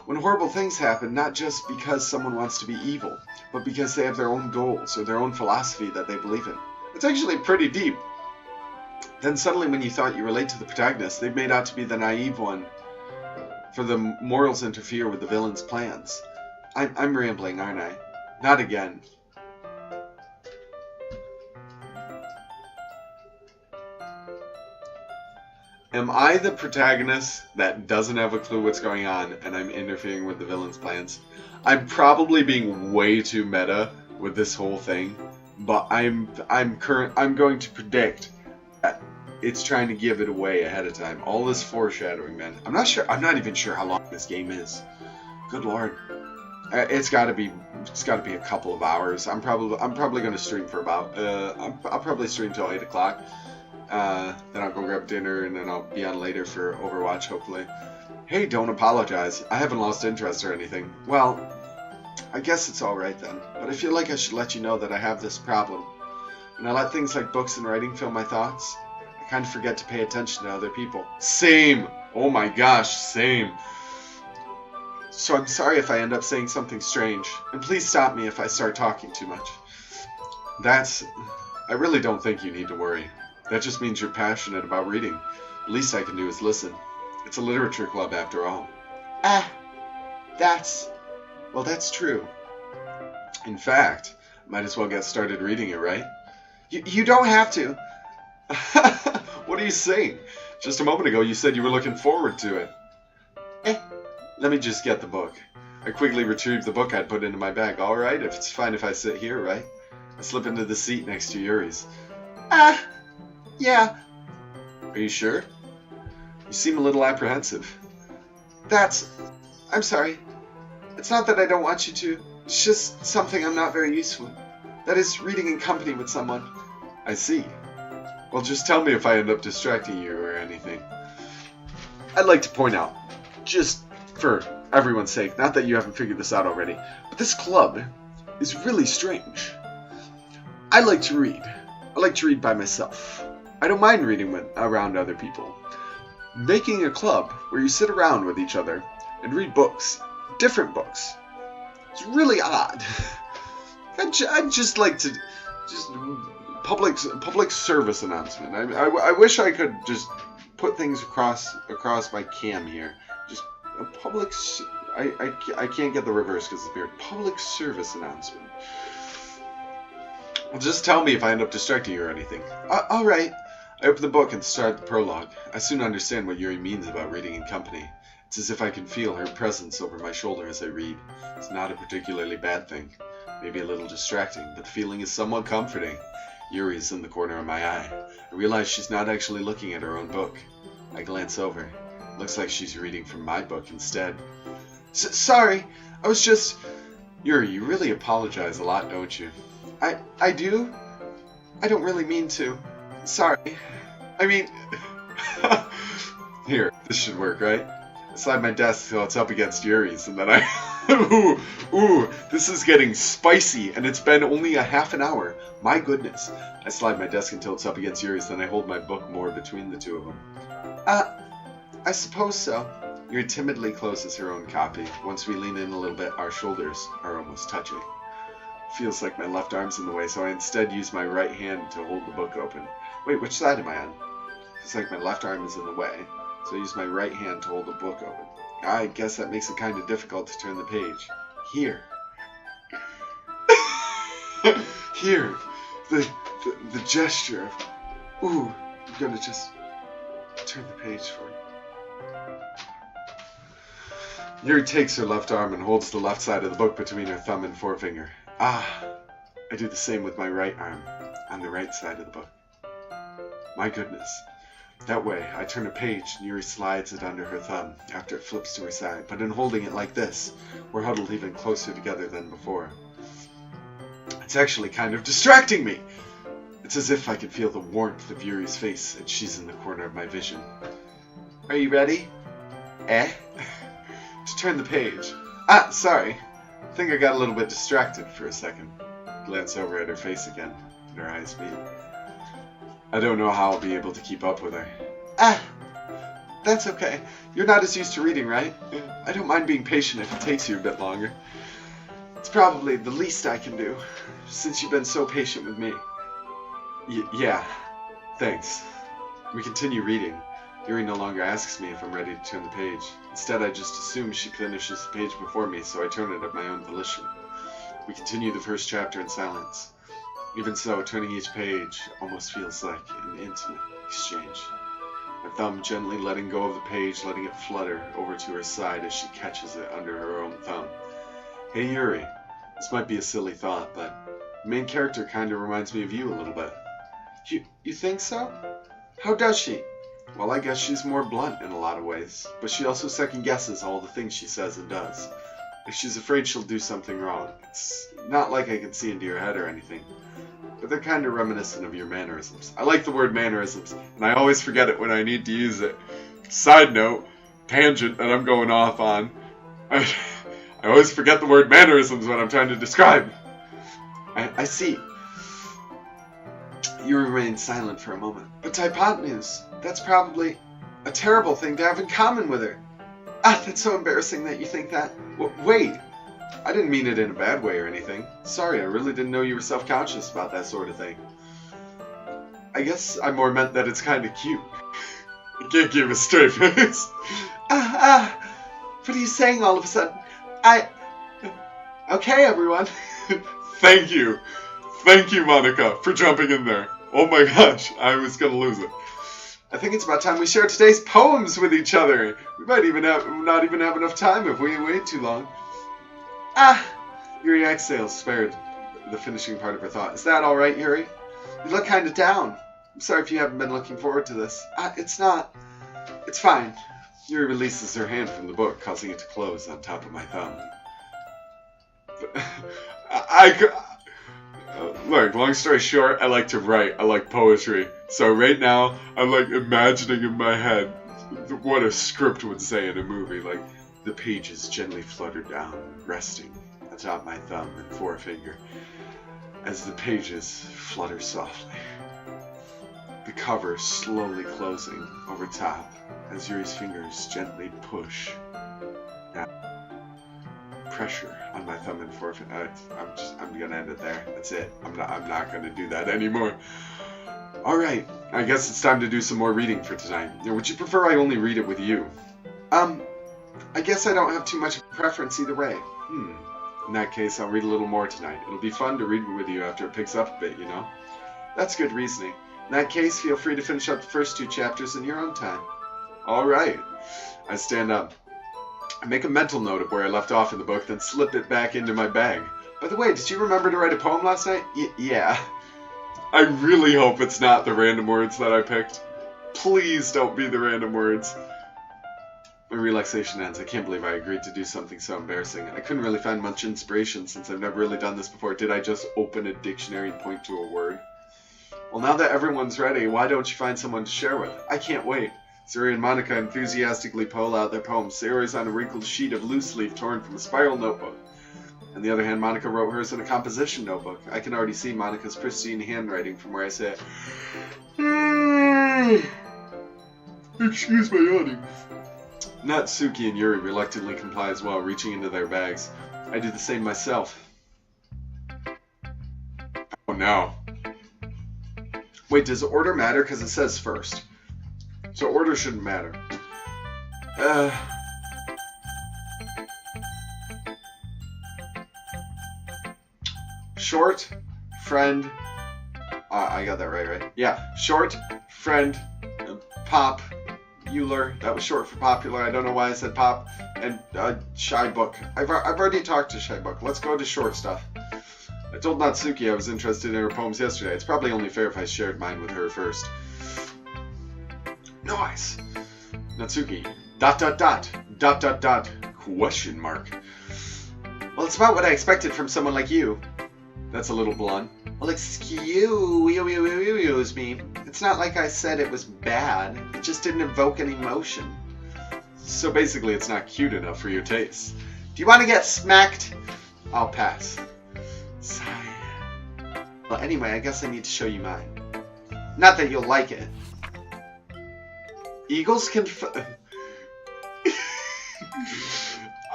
When horrible things happen, not just because someone wants to be evil, but because they have their own goals or their own philosophy that they believe in. It's actually pretty deep. Then suddenly when you thought you relate to the protagonist, they've made out to be the naive one, for the morals interfere with the villain's plans. I'm rambling, aren't I? Not again. Am I the protagonist that doesn't have a clue what's going on and I'm interfering with the villain's plans? I'm probably being way too meta with this whole thing, but I'm going to predict that it's trying to give it away ahead of time. All this foreshadowing, man. I'm not even sure how long this game is. Good lord. It's got to be a couple of hours. I'm probably going to stream for about I'll probably stream till 8 o'clock. Then I'll go grab dinner and then I'll be on later for Overwatch, hopefully. Hey, don't apologize. I haven't lost interest or anything. Well, I guess it's alright then, but I feel like I should let you know that I have this problem. When I let things like books and writing fill my thoughts, I kind of forget to pay attention to other people. Same! Oh my gosh, same. So I'm sorry if I end up saying something strange, and please stop me if I start talking too much. I really don't think you need to worry. That just means you're passionate about reading. The least I can do is listen. It's a literature club after all. That's true. In fact, might as well get started reading it, right? You don't have to. What are you saying? Just a moment ago you said you were looking forward to it. Let me just get the book. I quickly retrieved the book I'd put into my bag. Alright, if it's fine if I sit here, right? I slip into the seat next to Yuri's. Yeah. Are you sure? You seem a little apprehensive. I'm sorry. It's not that I don't want you to. It's just something I'm not very used to. That is, reading in company with someone. I see. Well, just tell me if I end up distracting you or anything. I'd like to point out, just for everyone's sake, not that you haven't figured this out already, but this club is really strange. I like to read. I like to read by myself. I don't mind reading around other people. Making a club where you sit around with each other and read books, different books, it's really odd. I'd just like to, public service announcement. I wish I could just put things across my cam here. Just a public. I can't get the reverse because it's weird. Public service announcement. Well, just tell me if I end up distracting you or anything. All right. I open the book and start the prologue. I soon understand what Yuri means about reading in company. It's as if I can feel her presence over my shoulder as I read. It's not a particularly bad thing. Maybe a little distracting, but the feeling is somewhat comforting. Yuri is in the corner of my eye. I realize she's not actually looking at her own book. I glance over. It looks like she's reading from my book instead. Sorry, I was just... Yuri, you really apologize a lot, don't you? I do? I don't really mean to. Sorry. I mean... Here, this should work, right? I slide my desk so it's up against Yuri's, and then I... ooh, this is getting spicy, and it's been only a half an hour. My goodness. I slide my desk until it's up against Yuri's, then I hold my book more between the two of them. I suppose so. Yuri timidly closes her own copy. Once we lean in a little bit, our shoulders are almost touching. Feels like my left arm's in the way, so I instead use my right hand to hold the book open. Wait, which side am I on? Feels like my left arm is in the way, so I use my right hand to hold the book open. I guess that makes it kind of difficult to turn the page. Here. Here. The gesture of, ooh, I'm gonna just turn the page for you. Yuri takes her left arm and holds the left side of the book between her thumb and forefinger. I do the same with my right arm, on the right side of the book. My goodness. That way, I turn a page and Yuri slides it under her thumb after it flips to her side, but in holding it like this, we're huddled even closer together than before. It's actually kind of distracting me! It's as if I could feel the warmth of Yuri's face and she's in the corner of my vision. Are you ready? To turn the page. Sorry. I think I got a little bit distracted for a second. Glance over at her face again, and her eyes meet. I don't know how I'll be able to keep up with her. That's okay. You're not as used to reading, right? I don't mind being patient if it takes you a bit longer. It's probably the least I can do, since you've been so patient with me. Yeah, thanks. We continue reading. Yuri no longer asks me if I'm ready to turn the page. Instead, I just assume she finishes the page before me, so I turn it at my own volition. We continue the first chapter in silence. Even so, turning each page almost feels like an intimate exchange. My thumb gently letting go of the page, letting it flutter over to her side as she catches it under her own thumb. Hey Yuri, this might be a silly thought, but the main character kind of reminds me of you a little bit. You think so? How does she? Well, I guess she's more blunt in a lot of ways, but she also second-guesses all the things she says and does. If she's afraid she'll do something wrong, it's not like I can see into your head or anything, but they're kind of reminiscent of your mannerisms. I like the word mannerisms, and I always forget it when I need to use it. Side note, tangent that I'm going off on. I I always forget the word mannerisms when I'm trying to describe. I see. You remain silent for a moment. But hypotenuse, that's probably a terrible thing to have in common with her. Ah, that's so embarrassing that you think that. Wait, I didn't mean it in a bad way or anything. Sorry, I really didn't know you were self-conscious about that sort of thing. I guess I more meant that it's kind of cute. I can't give a straight face. What are you saying all of a sudden? Okay, everyone. Thank you. Thank you, Monica, for jumping in there. Oh my gosh, I was gonna lose it. I think it's about time we share today's poems with each other. We might even not even have enough time if we wait too long. Yuri exhales, spared the finishing part of her thought. Is that alright, Yuri? You look kind of down. I'm sorry if you haven't been looking forward to this. It's not. It's fine. Yuri releases her hand from the book, causing it to close on top of my thumb. Look, long story short, I like to write. I like poetry. So right now, I'm like imagining in my head what a script would say in a movie. Like, the pages gently flutter down, resting atop my thumb and forefinger, as the pages flutter softly. The cover slowly closing over top, as Yuri's fingers gently push down. Pressure on my thumb and forefinger. I'm gonna end it there. That's it. I'm not gonna do that anymore. Alright, I guess it's time to do some more reading for tonight. Would you prefer I only read it with you? I guess I don't have too much of a preference either way. In that case, I'll read a little more tonight. It'll be fun to read with you after it picks up a bit, you know? That's good reasoning. In that case, feel free to finish up the first 2 chapters in your own time. Alright. I stand up. I make a mental note of where I left off in the book, then slip it back into my bag. By the way, did you remember to write a poem last night? Yeah. I really hope it's not the random words that I picked. Please don't be the random words. My relaxation ends. I can't believe I agreed to do something so embarrassing. I couldn't really find much inspiration since I've never really done this before. Did I just open a dictionary and point to a word? Well, now that everyone's ready, why don't you find someone to share with? I can't wait. Sayori and Monica enthusiastically pull out their poems. Sayori's on a wrinkled sheet of loose leaf torn from a spiral notebook. On the other hand, Monica wrote hers in a composition notebook. I can already see Monica's pristine handwriting from where I sit. Excuse my yawning. Natsuki and Yuri reluctantly comply as well, reaching into their bags. I do the same myself. Oh no. Wait, does order matter? Because it says first. So order shouldn't matter. Short, friend. I got that right? Yeah. Short, friend, pop, Euler. That was short for popular. I don't know why I said pop. And Shy Book. I've already talked to Shy Book. Let's go to short stuff. I told Natsuki I was interested in her poems yesterday. It's probably only fair if I shared mine with her first. Nice. Natsuki. ... Question mark. Well, it's about what I expected from someone like you. That's a little blunt. Well, excuse me. It's not like I said it was bad. It just didn't evoke any emotion. So basically, it's not cute enough for your taste. Do you want to get smacked? I'll pass. Sigh. Well, anyway, I guess I need to show you mine. Not that you'll like it. Eagles can...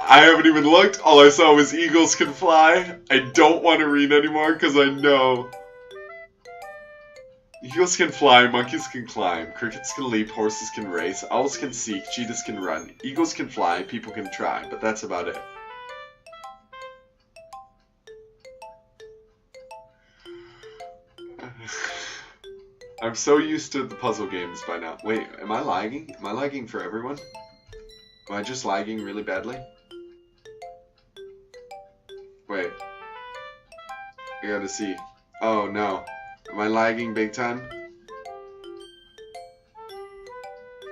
I haven't even looked. All I saw was eagles can fly. I don't want to read anymore because I know. Eagles can fly, monkeys can climb, crickets can leap, horses can race, owls can seek, cheetahs can run, eagles can fly, people can try, but that's about it. I'm so used to the puzzle games by now. Wait, am I lagging? Am I lagging for everyone? Am I just lagging really badly? Wait. I gotta see. Oh no. Am I lagging big time?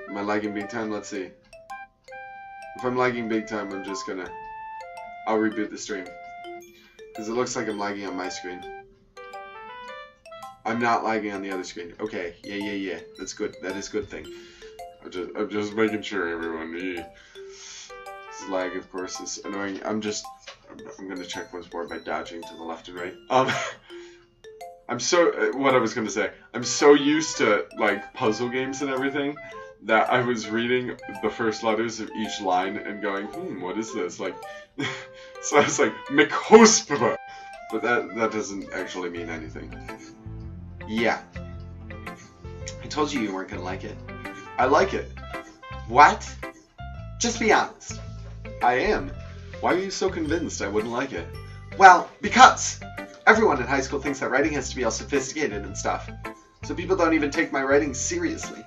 Am I lagging big time? Let's see. If I'm lagging big time, I'm just gonna... I'll reboot the stream. Because it looks like I'm lagging on my screen. I'm not lagging on the other screen. Okay, yeah. That's good. That is a good thing. I'm just making sure, everyone. lag, of course, is annoying. I'm going to check once more by dodging to the left and right. What I was going to say, I'm so used to, like, puzzle games and everything that I was reading the first letters of each line and going, what is this? Like, so I was like, Mikhospava. But that doesn't actually mean anything. Yeah. I told you weren't gonna like it. I like it. What? Just be honest. I am. Why are you so convinced I wouldn't like it? Well, because everyone in high school thinks that writing has to be all sophisticated and stuff. So people don't even take my writing seriously.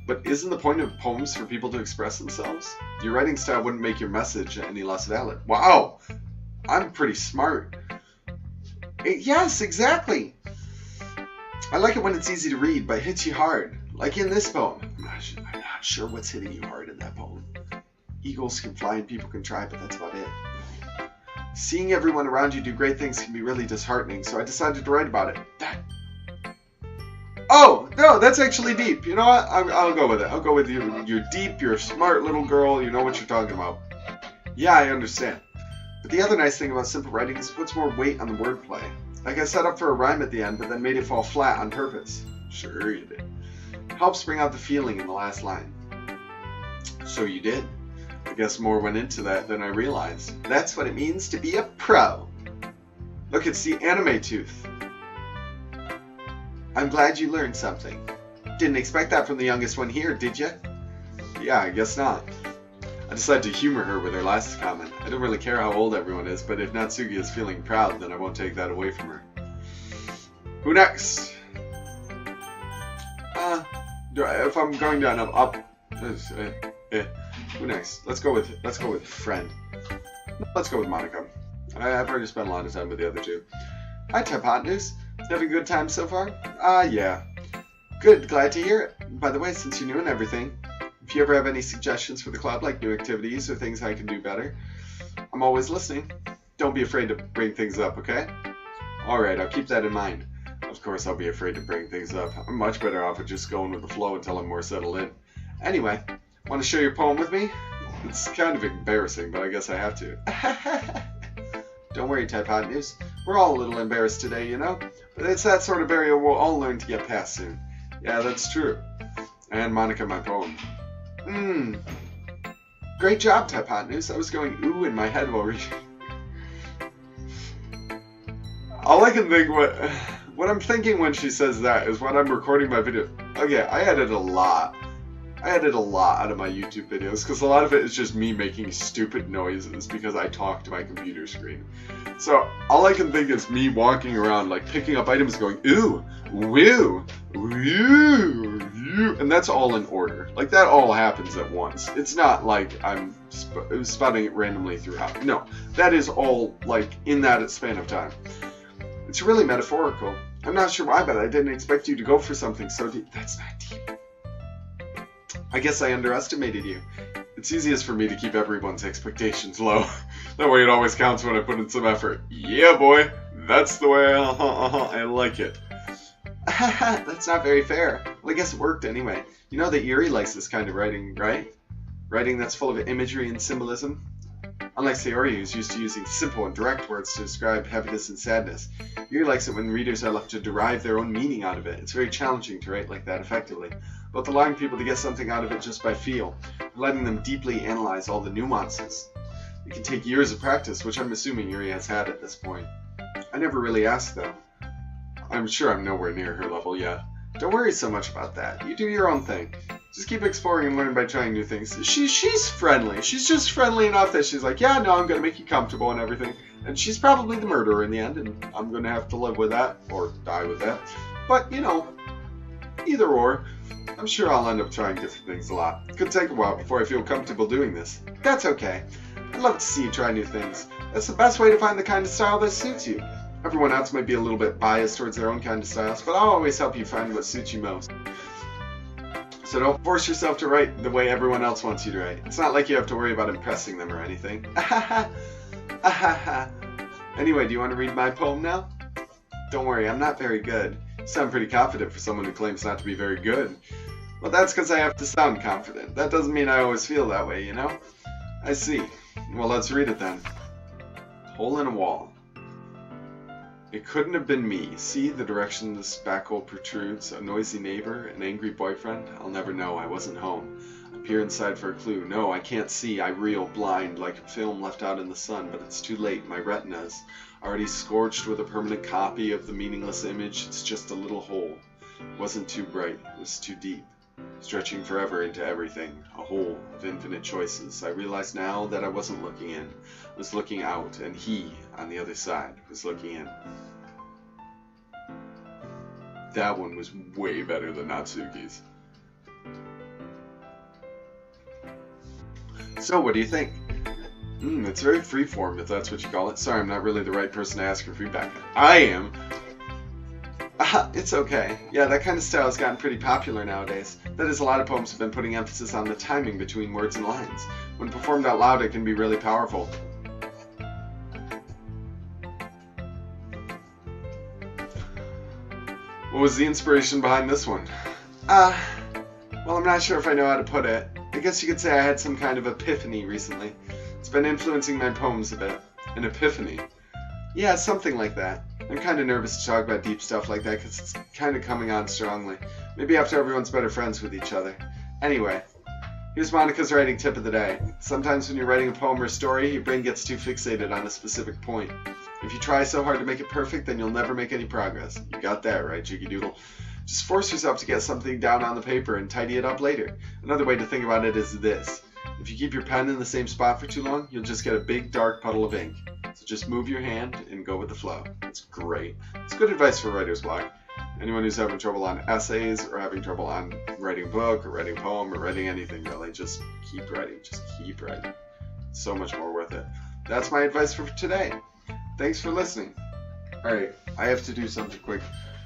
But isn't the point of poems for people to express themselves? Your writing style wouldn't make your message any less valid. Wow! I'm pretty smart. Yes, exactly. I like it when it's easy to read, but hits you hard. Like in this poem. I'm not sure what's hitting you hard in that poem. Eagles can fly and people can try, but that's about it. Seeing everyone around you do great things can be really disheartening, so I decided to write about it. Oh, no, that's actually deep. You know what? I'll go with it. I'll go with you. You're deep, you're a smart little girl, you know what you're talking about. Yeah, I understand. But the other nice thing about simple writing is it puts more weight on the wordplay. Like I set up for a rhyme at the end, but then made it fall flat on purpose. Sure you did. It helps bring out the feeling in the last line. So you did. I guess more went into that than I realized. That's what it means to be a pro. Look, it's the anime tooth. I'm glad you learned something. Didn't expect that from the youngest one here, did you? Yeah, I guess not. I decided to humor her with her last comment. I don't really care how old everyone is, but if Natsuki is feeling proud, then I won't take that away from her. Who next? If I'm going down, I'm up. Who next? Let's go with friend. Let's go with Monica. I've already spent a lot of time with the other two. Hi, Hypotenuse. Having a good time so far? Yeah. Good, glad to hear it. By the way, since you're new and everything, if you ever have any suggestions for the club, like new activities or things I can do better, I'm always listening. Don't be afraid to bring things up, okay? Alright, I'll keep that in mind. Of course, I'll be afraid to bring things up. I'm much better off at just going with the flow until I'm more settled in. Anyway, want to share your poem with me? It's kind of embarrassing, but I guess I have to. Don't worry, Hypotenuse. We're all a little embarrassed today, you know? But it's that sort of barrier we'll all learn to get past soon. Yeah, that's true. And Monica, my poem. Great job, Hypotenuse. I was going ooh in my head while reading. All I can think, what I'm thinking when she says that is when I'm recording my video. Okay, I edit a lot out of my YouTube videos because a lot of it is just me making stupid noises because I talk to my computer screen. So all I can think is me walking around, like picking up items going, ooh, woo, woo, woo, and that's all in order. Like that all happens at once. It's not like I'm spouting it randomly throughout. No, that is all like in that span of time. It's really metaphorical. I'm not sure why, but I didn't expect you to go for something so deep. That's not deep. I guess I underestimated you. It's easiest for me to keep everyone's expectations low. That way it always counts when I put in some effort. Yeah, boy. That's the way I like it. That's not very fair. Well, I guess it worked anyway. You know that Yuri likes this kind of writing, right? Writing that's full of imagery and symbolism. Unlike Sayori, who's used to using simple and direct words to describe happiness and sadness, Yuri likes it when readers are left to derive their own meaning out of it. It's very challenging to write like that effectively, both allowing people to get something out of it just by feel, and letting them deeply analyze all the nuances. It can take years of practice, which I'm assuming Yuri has had at this point. I never really asked, though. I'm sure I'm nowhere near her level yet. Don't worry so much about that. You do your own thing. Just keep exploring and learn by trying new things. She's friendly. She's just friendly enough that she's like, yeah, no, I'm going to make you comfortable and everything. And she's probably the murderer in the end, and I'm going to have to live with that, or die with that. But, you know, either or, I'm sure I'll end up trying different things a lot. It could take a while before I feel comfortable doing this. That's okay. I'd love to see you try new things. That's the best way to find the kind of style that suits you. Everyone else might be a little bit biased towards their own kind of styles, but I'll always help you find what suits you most. So don't force yourself to write the way everyone else wants you to write. It's not like you have to worry about impressing them or anything. Anyway, do you want to read my poem now? Don't worry, I'm not very good. You sound pretty confident for someone who claims not to be very good. Well, that's because I have to sound confident. That doesn't mean I always feel that way, you know? I see. Well, let's read it then. Hole in a wall. It couldn't have been me. See the direction the spackle protrudes. A noisy neighbor, an angry boyfriend. I'll never know. I wasn't home. I peer inside for a clue. No, I can't see. I reel blind like a film left out in the sun, but it's too late. My retina's already scorched with a permanent copy of the meaningless image. It's just a little hole. It wasn't too bright. It was too deep. Stretching forever into everything. A hole of infinite choices. I realize now that I wasn't looking in. I was looking out, and he, on the other side, was looking in. That one was way better than Natsuki's. So, what do you think? It's very freeform, if that's what you call it. Sorry, I'm not really the right person to ask for feedback. I am. It's okay. Yeah, that kind of style has gotten pretty popular nowadays. That is, a lot of poems have been putting emphasis on the timing between words and lines. When performed out loud, it can be really powerful. What was the inspiration behind this one? Well, I'm not sure if I know how to put it. I guess you could say I had some kind of epiphany recently. It's been influencing my poems a bit. An epiphany? Yeah, something like that. I'm kind of nervous to talk about deep stuff like that because it's kind of coming on strongly. Maybe after everyone's better friends with each other. Anyway, here's Monica's writing tip of the day. Sometimes when you're writing a poem or a story, your brain gets too fixated on a specific point. If you try so hard to make it perfect, then you'll never make any progress. You got that right, Jiggy Doodle. Just force yourself to get something down on the paper and tidy it up later. Another way to think about it is this. If you keep your pen in the same spot for too long, you'll just get a big dark puddle of ink. So just move your hand and go with the flow. It's great. It's good advice for writer's block. Anyone who's having trouble on essays or having trouble on writing a book or writing a poem or writing anything really, just keep writing. Just keep writing. It's so much more worth it. That's my advice for today. Thanks for listening. Alright, I have to do something quick.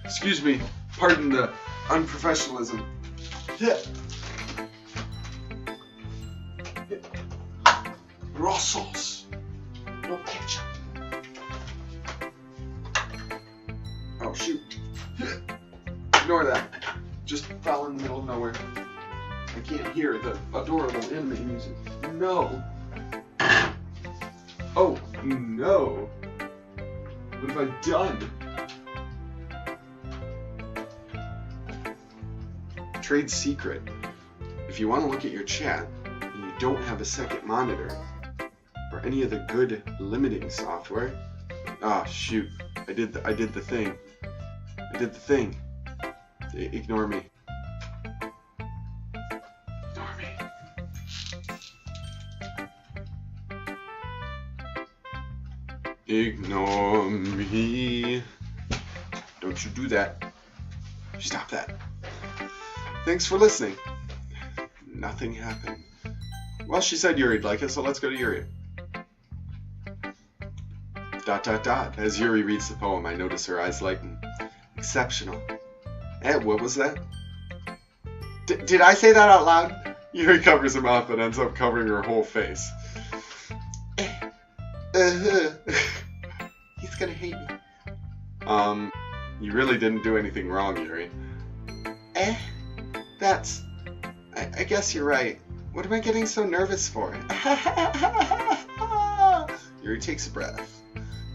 Excuse me. Pardon the unprofessionalism. Raw sauce. No ketchup. Oh, shoot. Ignore that. Just fell in the middle of nowhere. I can't hear the adorable anime music. No. Oh, no. What have I done? Trade secret. If you want to look at your chat and you don't have a second monitor or any of the good limiting software, shoot, I did the thing. I did the thing. Ignore me. Ignore me. Ignore me. Don't you do that. Stop that. Thanks for listening. Nothing happened. Well, she said Yuri'd like it, so let's go to Yuri. ... As Yuri reads the poem, I notice her eyes lighten. Exceptional. What was that? Did I say that out loud? Yuri covers her mouth and ends up covering her whole face. He's gonna hate me. You really didn't do anything wrong, Yuri. I guess you're right. What am I getting so nervous for? Yuri takes a breath.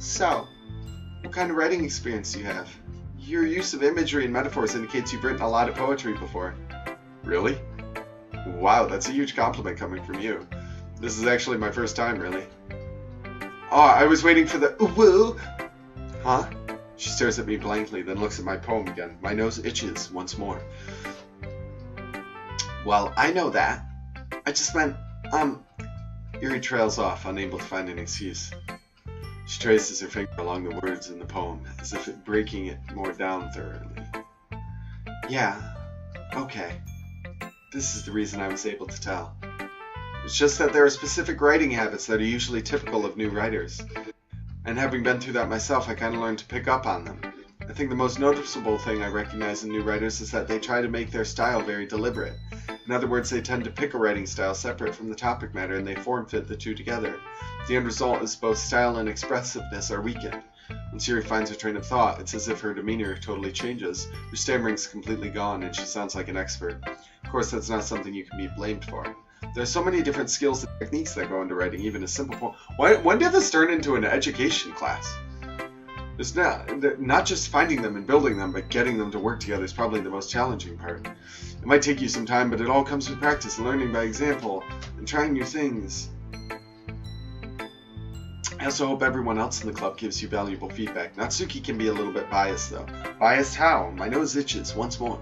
So, what kind of writing experience do you have? Your use of imagery and metaphors indicates you've written a lot of poetry before. Really? Wow, that's a huge compliment coming from you. This is actually my first time, really. Oh, I was waiting for the woo. Huh? She stares at me blankly, then looks at my poem again. My nose itches once more. Well, I know that. I just meant, Yuri trails off, unable to find an excuse. She traces her finger along the words in the poem, as if breaking it more down thoroughly. Yeah, okay. This is the reason I was able to tell. It's just that there are specific writing habits that are usually typical of new writers. And having been through that myself, I kind of learned to pick up on them. I think the most noticeable thing I recognize in new writers is that they try to make their style very deliberate. In other words, they tend to pick a writing style separate from the topic matter and they form-fit the two together. The end result is both style and expressiveness are weakened. Once Yuri finds her train of thought, it's as if her demeanor totally changes. Her stammering's completely gone and she sounds like an expert. Of course, that's not something you can be blamed for. There's so many different skills and techniques that go into writing even a simple poem. When did this turn into an education class? It's not just finding them and building them, but getting them to work together is probably the most challenging part. It might take you some time, but it all comes with practice and learning by example and trying new things. I also hope everyone else in the club gives you valuable feedback. Natsuki can be a little bit biased, though. Biased how? My nose itches once more.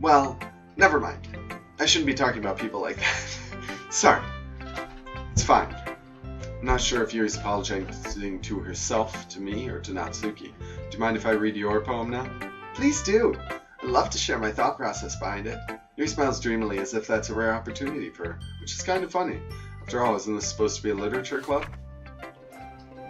Well, never mind. I shouldn't be talking about people like that. Sorry. It's fine. I'm not sure if Yuri's apologizing to herself, to me, or to Natsuki. Do you mind if I read your poem now? Please do. I'd love to share my thought process behind it. Yuri smiles dreamily as if that's a rare opportunity for her, which is kind of funny. After all, isn't this supposed to be a literature club?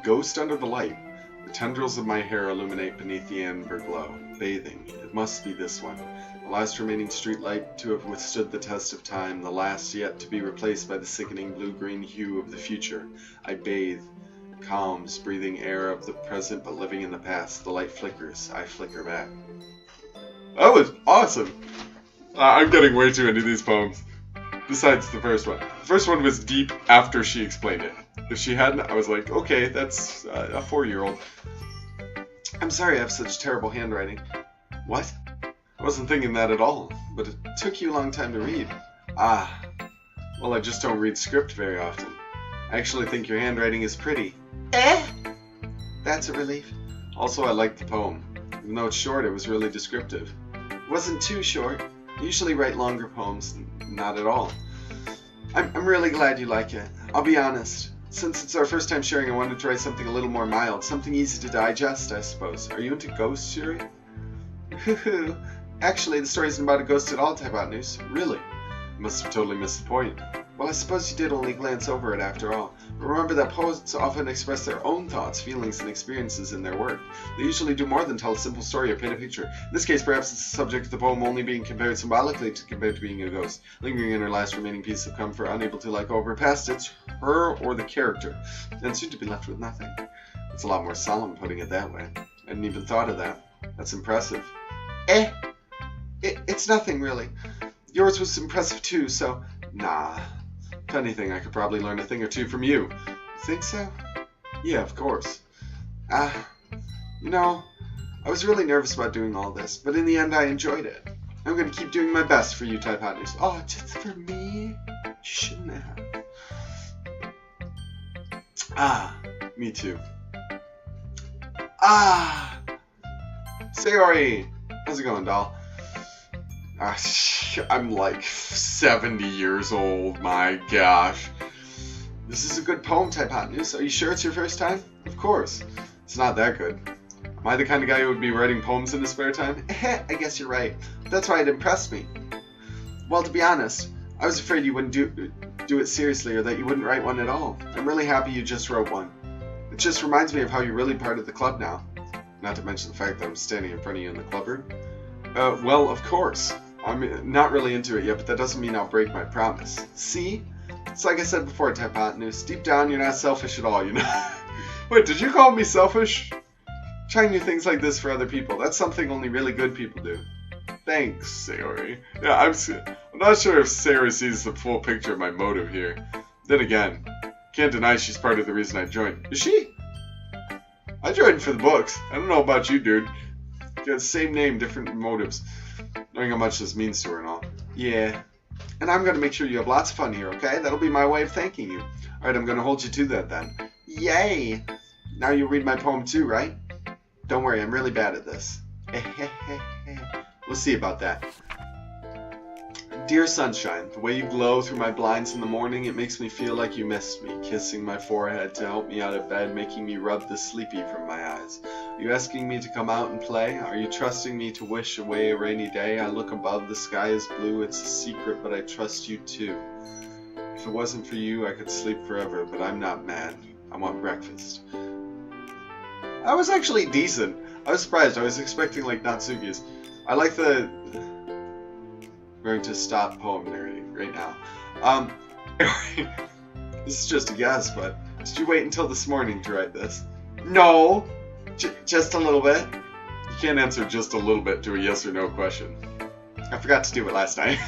Ghost under the light. The tendrils of my hair illuminate beneath the amber glow. Bathing. It must be this one. The last remaining streetlight to have withstood the test of time, the last yet to be replaced by the sickening blue-green hue of the future. I bathe. Calms, breathing air of the present but living in the past. The light flickers. I flicker back. That was awesome! I'm getting way too into these poems. Besides the first one. The first one was deep after she explained it. If she hadn't, I was like, okay, that's a 4-year-old. I'm sorry I have such terrible handwriting. What? I wasn't thinking that at all, but it took you a long time to read. Ah. Well, I just don't read script very often. I actually think your handwriting is pretty. That's a relief. Also, I liked the poem. Even though it's short, it was really descriptive. It wasn't too short. I usually write longer poems, not at all. I'm really glad you like it. I'll be honest. Since it's our first time sharing, I wanted to write something a little more mild, something easy to digest, I suppose. Are you into ghosts, Yuri? Hoo-hoo. Actually, the story isn't about a ghost at all, Hypotenuse. Really? I must have totally missed the point. Well, I suppose you did only glance over it after all. But remember that poets often express their own thoughts, feelings, and experiences in their work. They usually do more than tell a simple story or paint a picture. In this case, perhaps it's the subject of the poem only being compared symbolically compared to being a ghost, lingering in her last remaining piece of comfort, unable to let go of her past. It's her or the character, and soon to be left with nothing. It's a lot more solemn putting it that way. I hadn't even thought of that. That's impressive. It's nothing, really. Yours was impressive too, so... Nah. If anything, I could probably learn a thing or two from you. Think so? Yeah, of course. You know, I was really nervous about doing all this, but in the end I enjoyed it. I'm going to keep doing my best for you, Hypotenuse. Oh, just for me? You shouldn't have. Me too. Sayori! How's it going, doll? I'm like 70 years old, my gosh. This is a good poem, Hypotenuse. Are you sure it's your first time? Of course. It's not that good. Am I the kind of guy who would be writing poems in his spare time? I guess you're right. That's why it impressed me. Well, to be honest, I was afraid you wouldn't do it seriously or that you wouldn't write one at all. I'm really happy you just wrote one. It just reminds me of how you're really part of the club now. Not to mention the fact that I'm standing in front of you in the club room. Well, of course. I'm not really into it yet, but that doesn't mean I'll break my promise. See? It's like I said before, Hypotenuse. Deep down, you're not selfish at all, you know? Wait, did you call me selfish? Trying new things like this for other people. That's something only really good people do. Thanks, Sayori. Yeah, I'm not sure if Sayori sees the full picture of my motive here. Then again, can't deny she's part of the reason I joined. Is she? I joined for the books. I don't know about you, dude. Got the same name, different motives. Knowing how much this means to her and all. Yeah. And I'm going to make sure you have lots of fun here, okay? That'll be my way of thanking you. Alright, I'm going to hold you to that then. Yay! Now you'll read my poem too, right? Don't worry, I'm really bad at this. We'll see about that. Dear sunshine, the way you glow through my blinds in the morning, it makes me feel like you missed me, kissing my forehead to help me out of bed, making me rub the sleepy from my eyes. Are you asking me to come out and play? Are you trusting me to wish away a rainy day? I look above, the sky is blue, it's a secret, but I trust you too. If it wasn't for you, I could sleep forever, but I'm not mad. I want breakfast. I was actually decent. I was surprised. I was expecting like Natsuki's. I like the... I'm going to stop poem narrating right now. This is just a guess, but did you wait until this morning to write this? No! Just a little bit. You can't answer just a little bit to a yes or no question. I forgot to do it last night.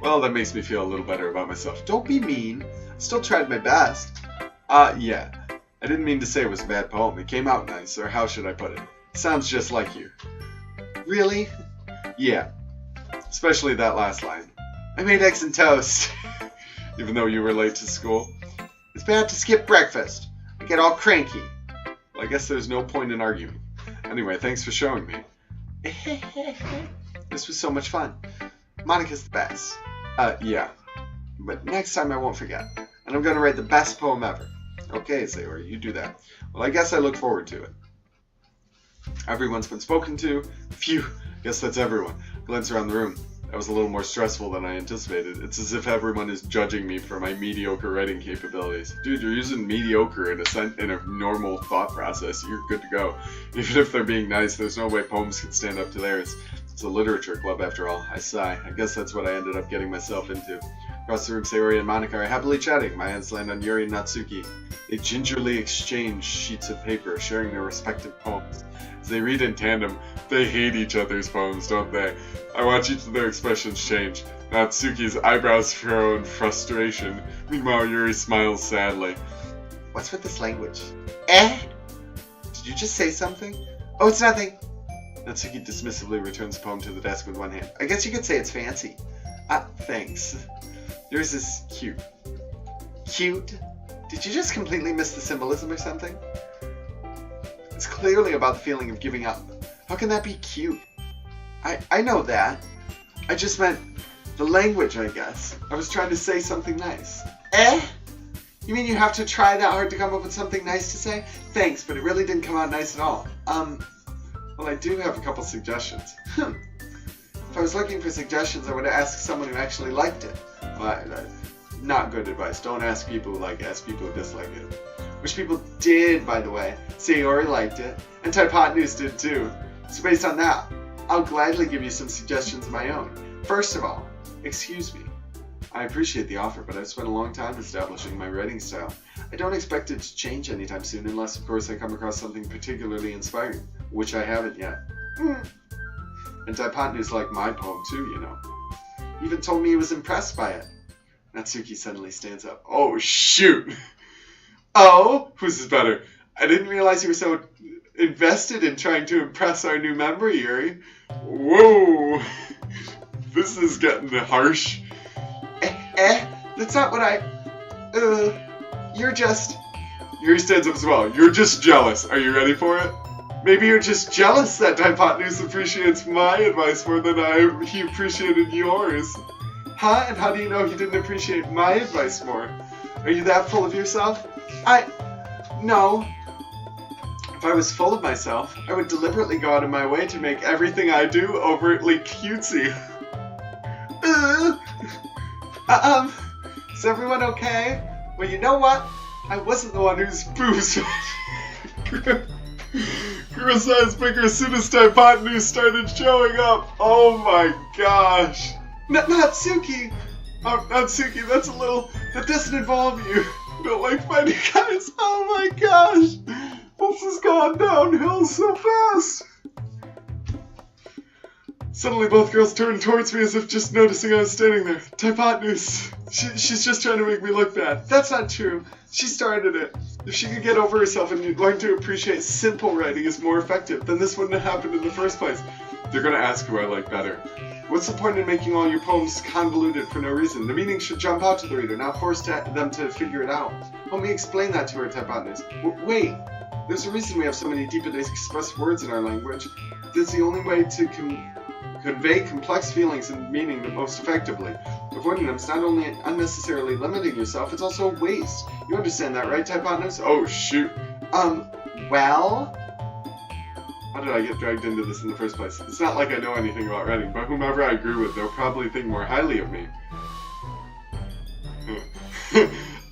Well, that makes me feel a little better about myself. Don't be mean. I still tried my best. Yeah. I didn't mean to say it was a bad poem. It came out nice, or how should I put it? Sounds just like you. Really? Yeah. Especially that last line. I made eggs and toast. Even though you were late to school. It's bad to skip breakfast. I get all cranky. Well, I guess there's no point in arguing. Anyway, thanks for showing me. This was so much fun. Monica's the best. Yeah. But next time I won't forget. And I'm going to write the best poem ever. Okay, Sayori, you do that. Well, I guess I look forward to it. Everyone's been spoken to. Phew. Guess that's everyone. Glance around the room. That was a little more stressful than I anticipated. It's as if everyone is judging me for my mediocre writing capabilities. Dude, you're using mediocre in a normal thought process. You're good to go. Even if they're being nice, there's no way poems can stand up to theirs. It's a literature club after all. I sigh. I guess that's what I ended up getting myself into. Across the room, Sayori and Monica are happily chatting. My hands land on Yuri and Natsuki. They gingerly exchange sheets of paper, sharing their respective poems. As they read in tandem, they hate each other's poems, don't they? I watch each of their expressions change. Natsuki's eyebrows furrow in frustration. Meanwhile, Yuri smiles sadly. What's with this language? Eh? Did you just say something? Oh, it's nothing. Natsuki dismissively returns the poem to the desk with one hand. I guess you could say it's fancy. Thanks. Yours is cute. Cute? Did you just completely miss the symbolism or something? It's clearly about the feeling of giving up. How can that be cute? I know that. I just meant the language, I guess. I was trying to say something nice. Eh? You mean you have to try that hard to come up with something nice to say? Thanks, but it really didn't come out nice at all. Well, I do have a couple suggestions. If I was looking for suggestions, I would have asked someone who actually liked it. Not good advice. Don't ask people who like it. Ask people who dislike it. Which people did, by the way. Sayori liked it, and Typotnews did too. So based on that, I'll gladly give you some suggestions of my own. First of all, excuse me. I appreciate the offer, but I've spent a long time establishing my writing style. I don't expect it to change anytime soon, unless, of course, I come across something particularly inspiring, which I haven't yet. And Typotnews liked my poem too, you know. He even told me he was impressed by it. Natsuki suddenly stands up. Oh, shoot! Oh, whose is better? I didn't realize you were so invested in trying to impress our new member, Yuri. Whoa! This is getting harsh. That's not what you're just... Yuri stands up as well. You're just jealous. Are you ready for it? Maybe you're just jealous that Typotnews appreciates my advice more than he appreciated yours. Huh? And how do you know he didn't appreciate my advice more? Are you that full of yourself? No. If I was full of myself, I would deliberately go out of my way to make everything I do overtly cutesy. Is everyone okay? Well, you know what? I wasn't the one whose boobs grew a size bigger as soon as Typotnews started showing up. Oh my gosh. Natsuki! Oh, Natsuki, that doesn't involve you. You don't like fighting guys? Oh my gosh! This has gone downhill so fast! Suddenly both girls turned towards me as if just noticing I was standing there. Typotnews. She's just trying to make me look bad. That's not true. She started it. If she could get over herself and learn to appreciate simple writing is more effective, then this wouldn't have happened in the first place. They're gonna ask who I like better. What's the point in making all your poems convoluted for no reason? The meaning should jump out to the reader, not force them to figure it out. Help me explain that to her, Typotnews. Wait, there's a reason we have so many deep and expressed words in our language. That's the only way to convey complex feelings and meaning the most effectively. Avoiding them is not only unnecessarily limiting yourself, it's also a waste. You understand that, right, Typotnews? Oh, shoot. Well? How did I get dragged into this in the first place? It's not like I know anything about writing, but whomever I agree with, they'll probably think more highly of me.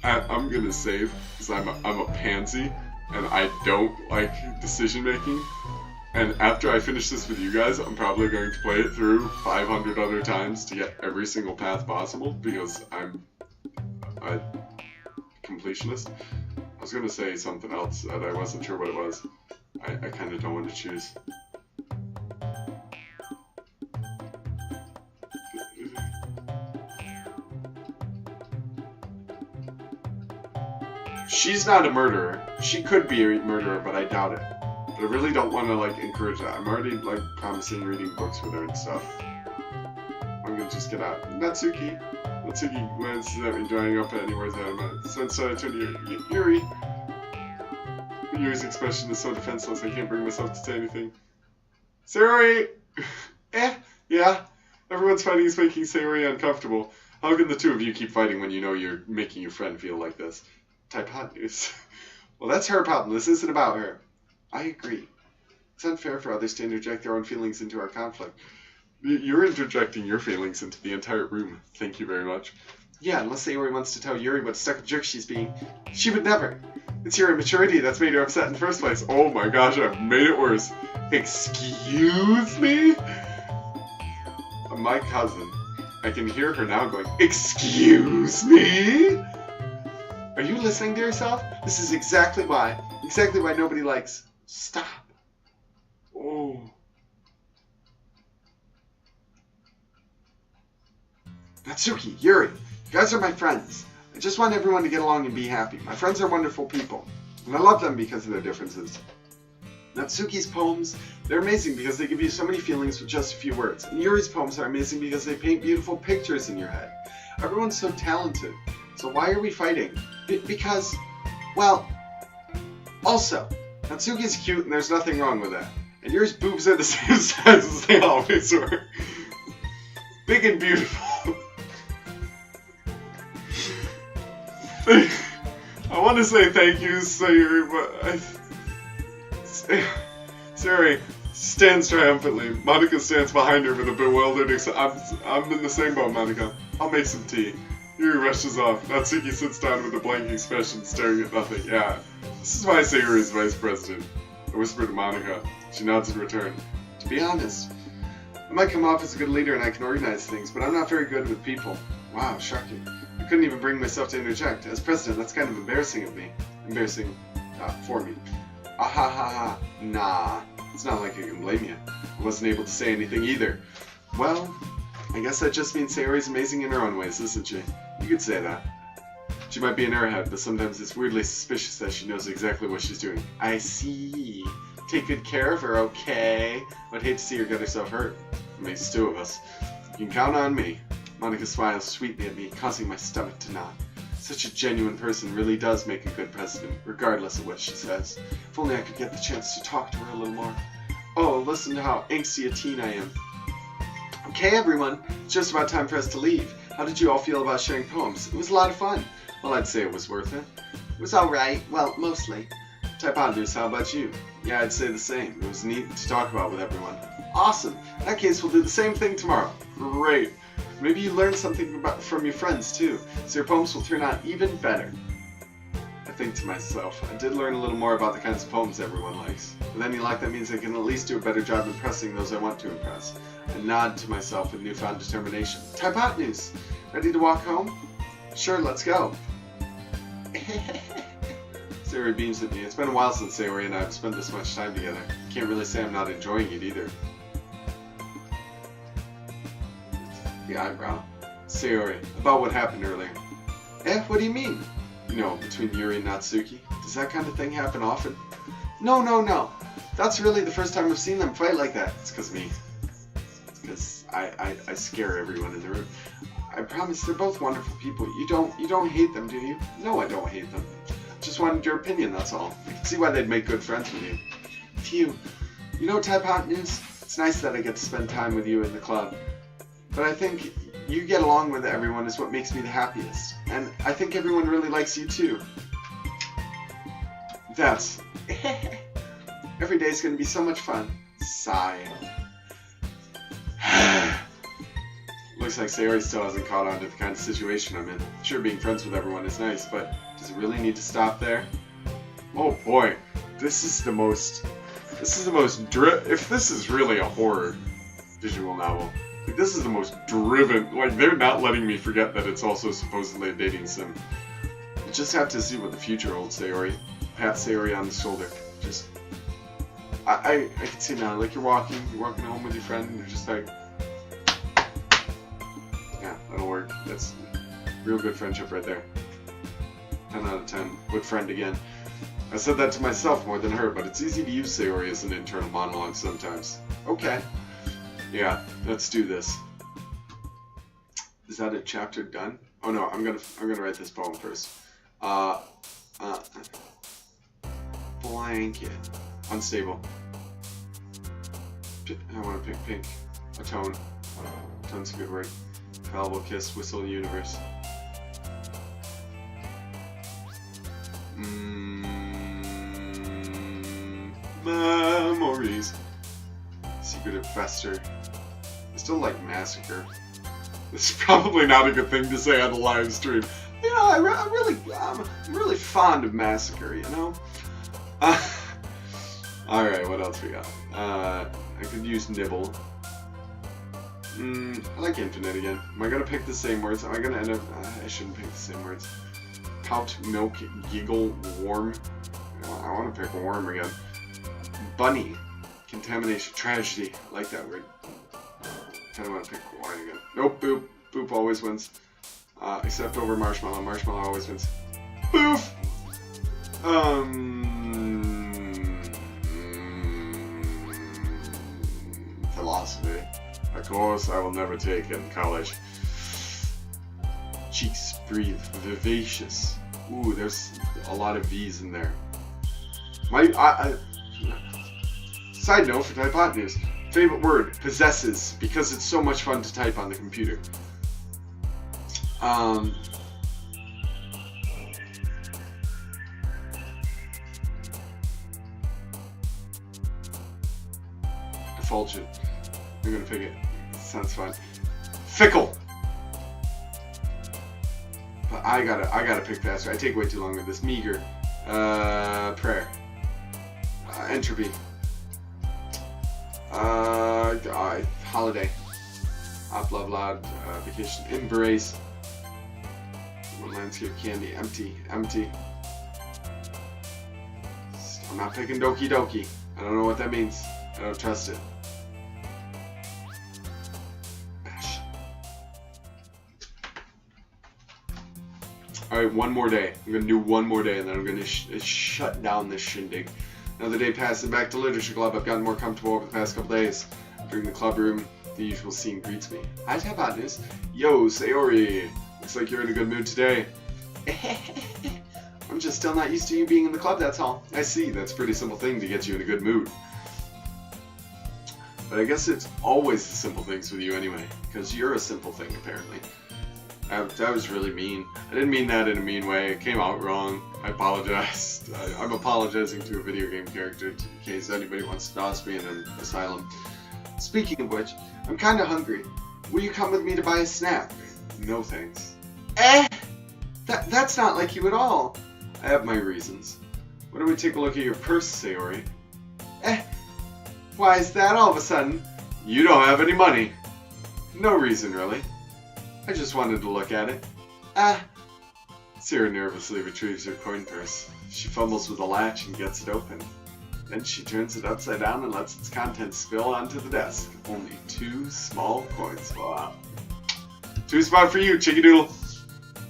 I'm gonna save, because I'm a pansy, and I don't like decision making. And after I finish this with you guys, I'm probably going to play it through 500 other times to get every single path possible, because I'm a completionist. I was gonna say something else that I wasn't sure what it was. I kind of don't want to choose. She's not a murderer. She could be a murderer, but I doubt it. But I really don't want to, like, encourage that. I'm already, like, promising reading books with her and stuff. I'm gonna just get out. Natsuki glances at me, drying up at any words out of my mouth. So I turn to Yuri. Yuri's expression is so defenseless I can't bring myself to say anything. Sayori! Yeah. Everyone's fighting is making Sayori uncomfortable. How can the two of you keep fighting when you know you're making your friend feel like this? Type hot news. Well, that's her problem. This isn't about her. I agree. It's unfair for others to interject their own feelings into our conflict. You're interjecting your feelings into the entire room. Thank you very much. Yeah, unless Sayori wants to tell Yuri what a stuck jerk she's being. She would never. It's your immaturity that's made her upset in the first place. Oh my gosh, I've made it worse. Excuse me? My cousin. I can hear her now going, excuse me? Are you listening to yourself? This is exactly why nobody likes. Stop. Oh. Natsuki, Yuri, you guys are my friends. I just want everyone to get along and be happy. My friends are wonderful people, and I love them because of their differences. Natsuki's poems, they're amazing because they give you so many feelings with just a few words. And Yuri's poems are amazing because they paint beautiful pictures in your head. Everyone's so talented. So why are we fighting? Because, well, also, Natsuki's cute and there's nothing wrong with that. And Yuri's boobs are the same size as they always were. Big and beautiful. I want to say thank you, Sayori, but Sayori stands triumphantly. Monica stands behind her with a bewildered I'm in the same boat, Monica. I'll make some tea. Yuri rushes off. Natsuki sits down with a blank expression, staring at nothing. Yeah, this is why Sayori is vice president. I whisper to Monica. She nods in return. To be honest, I might come off as a good leader and I can organize things, but I'm not very good with people. Wow, shocking. I couldn't even bring myself to interject. As president, that's kind of embarrassing of me. Embarrassing for me. Ah ha ha ha. Nah. It's not like I can blame you. I wasn't able to say anything either. Well, I guess that just means Sayori's amazing in her own ways, isn't she? You could say that. She might be in her head, but sometimes it's weirdly suspicious that she knows exactly what she's doing. I see. Take good care of her, okay? I'd hate to see her get herself hurt. It makes two of us. You can count on me. Monica smiles sweetly at me, causing my stomach to knot. Such a genuine person really does make a good president, regardless of what she says. If only I could get the chance to talk to her a little more. Oh, listen to how angsty a teen I am. Okay, everyone, it's just about time for us to leave. How did you all feel about sharing poems? It was a lot of fun. Well, I'd say it was worth it. It was alright. Well, mostly. Typodnus, how about you? Yeah, I'd say the same. It was neat to talk about with everyone. Awesome. In that case, we'll do the same thing tomorrow. Great. Maybe you learned something from your friends, too, so your poems will turn out even better. I think to myself, I did learn a little more about the kinds of poems everyone likes. With any luck, that means I can at least do a better job impressing those I want to impress. I nod to myself with newfound determination. Typodnus! Ready to walk home? Sure, let's go. Sayori beams at me. It's been a while since Sayori and I have spent this much time together. Can't really say I'm not enjoying it either. The eyebrow. Sayori, about what happened earlier. What do you mean? You know, between Yuri and Natsuki. Does that kind of thing happen often? No. That's really the first time I've seen them fight like that. It's because me. It's because I scare everyone in the room. I promise they're both wonderful people. You don't hate them, do you? No, I don't hate them. Just wanted your opinion, that's all. I can see why they'd make good friends with you. Phew. You know, Typodnus, it's nice that I get to spend time with you in the club. But I think you get along with everyone is what makes me the happiest. And I think everyone really likes you too. That's... Every day's gonna be so much fun. Sigh. Looks like Sayori still hasn't caught on to the kind of situation I'm in. Sure, being friends with everyone is nice, but does it really need to stop there? Oh boy, if this is really a horror visual novel, like, this is the most driven, like, they're not letting me forget that it's also supposedly a dating sim. You just have to see what the future holds, Sayori. Pat Sayori on the shoulder. Just, I can see now, like, you're walking home with your friend, and you're just like, yeah, that'll work. That's real good friendship right there. 10 out of 10. With friend again. I said that to myself more than her, but it's easy to use Sayori as an internal monologue sometimes. Okay. Yeah, let's do this. Is that a chapter done? Oh no, I'm gonna write this poem first. Blanket. Unstable. I want to pick pink. Atone. Atone's a good word. Fallible kiss. Whistle universe. Memories. Secretive fester. I still like massacre. This is probably not a good thing to say on a live stream. You know, I'm really fond of massacre. You know. All right, what else we got? I could use nibble. I like infinite again. Am I gonna pick the same words? Am I gonna end up? I shouldn't pick the same words. Pout, milk, giggle, warm. I want to pick warm again. Bunny, contamination, tragedy. I like that word. Kind of want to pick wine again. Nope, boop. Boop always wins. Except over marshmallow. Marshmallow always wins. Boof. Philosophy. A course I will never take in college. Cheeks breathe. Vivacious. Ooh, there's a lot of V's in there. Side note for Typot favorite word, possesses, because it's so much fun to type on the computer. Effulgent. I'm gonna pick it. Sounds fun. Fickle. But I gotta pick faster. I take way too long with this. Meager. Prayer. Entropy. Holiday. Hop, love, loud. Vacation. Embrace. Landscape, candy. Empty. Empty. I'm not picking Doki-Doki. I don't know what that means. I don't trust it. Alright, one more day. I'm going to do one more day and then I'm going to shut down this shindig. Another day passes back to Literature Club. I've gotten more comfortable over the past couple days. During the club room, the usual scene greets me. Hi, Typot. Yo, Sayori. Looks like you're in a good mood today. I'm just still not used to you being in the club, that's all. I see. That's a pretty simple thing to get you in a good mood. But I guess it's always the simple things with you anyway. Because you're a simple thing, apparently. That was really mean. I didn't mean that in a mean way. It came out wrong. I apologize. I'm apologizing to a video game character in case anybody wants to toss me in an asylum. Speaking of which, I'm kind of hungry. Will you come with me to buy a snack? No thanks. That's not like you at all. I have my reasons. Why don't we take a look at your purse, Sayori? Why is that all of a sudden? You don't have any money. No reason, really. I just wanted to look at it. Sarah nervously retrieves her coin purse. She fumbles with the latch and gets it open. Then she turns it upside down and lets its contents spill onto the desk. Only 2 small coins fall out. 2 spot for you, Chickadoodle.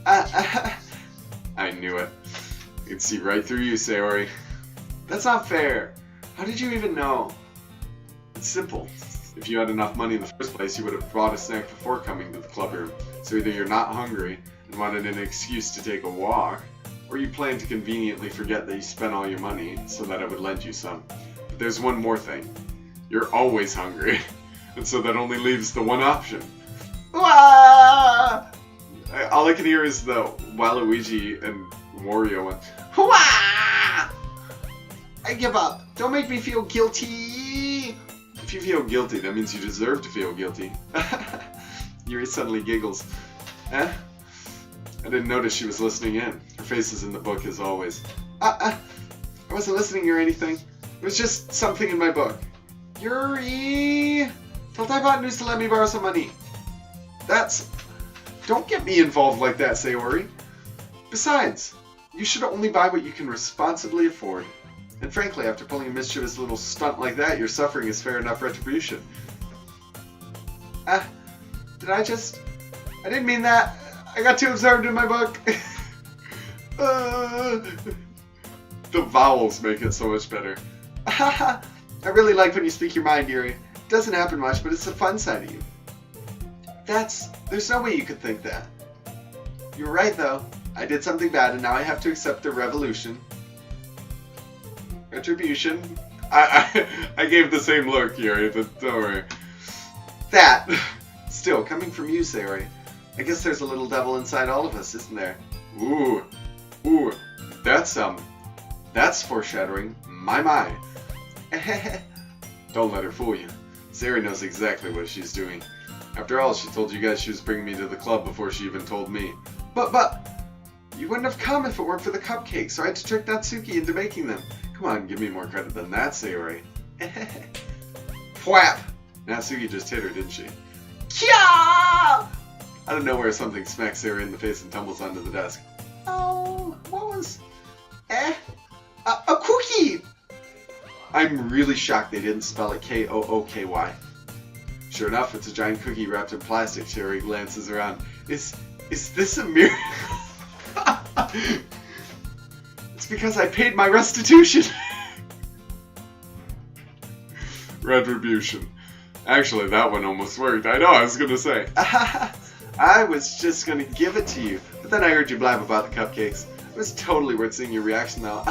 I knew it. I could see right through you, Sayori. That's not fair. How did you even know? It's simple. If you had enough money in the first place, you would have brought a snack before coming to the club room. So either you're not hungry and wanted an excuse to take a walk, or you plan to conveniently forget that you spent all your money so that I would lend you some. But there's one more thing. You're always hungry, and so that only leaves the one option. Wah! All I can hear is the Waluigi and Wario one. Wah! I give up. Don't make me feel guilty. If you feel guilty, that means you deserve to feel guilty. Yuri suddenly giggles. I didn't notice she was listening in. Her face is in the book as always. I wasn't listening or anything. It was just something in my book. Yuri! Tell Typot News to let me borrow some money. Don't get me involved like that, Sayori. Besides, you should only buy what you can responsibly afford. And frankly, after pulling a mischievous little stunt like that, your suffering is fair enough retribution. I didn't mean that. I got too absorbed in my book. The vowels make it so much better. I really like when you speak your mind, Yuri. It doesn't happen much, but it's the fun side of you. There's no way you could think that. You're right, though. I did something bad, and now I have to accept the retribution. I gave the same look, Yuri, but don't worry. That! Still, coming from you, Sayori. I guess there's a little devil inside all of us, isn't there? Ooh, that's foreshadowing. My. Don't let her fool you. Sayori knows exactly what she's doing. After all, she told you guys she was bringing me to the club before she even told me. But, you wouldn't have come if it weren't for the cupcakes, so I had to trick Natsuki into making them. Come on, give me more credit than that, Sayori. Whap! Natsuki just hit her, didn't she? Kya! Out of nowhere, something smacks Sayori in the face and tumbles onto the desk. Oh, what was... a cookie! I'm really shocked they didn't spell it K-O-O-K-Y. Sure enough, it's a giant cookie wrapped in plastic. Sayori glances around. Is this a miracle? It's because I paid my restitution. Retribution. Actually, that one almost worked. I know, I was gonna say. I was just gonna give it to you, but then I heard you blab about the cupcakes. It was totally worth seeing your reaction, though.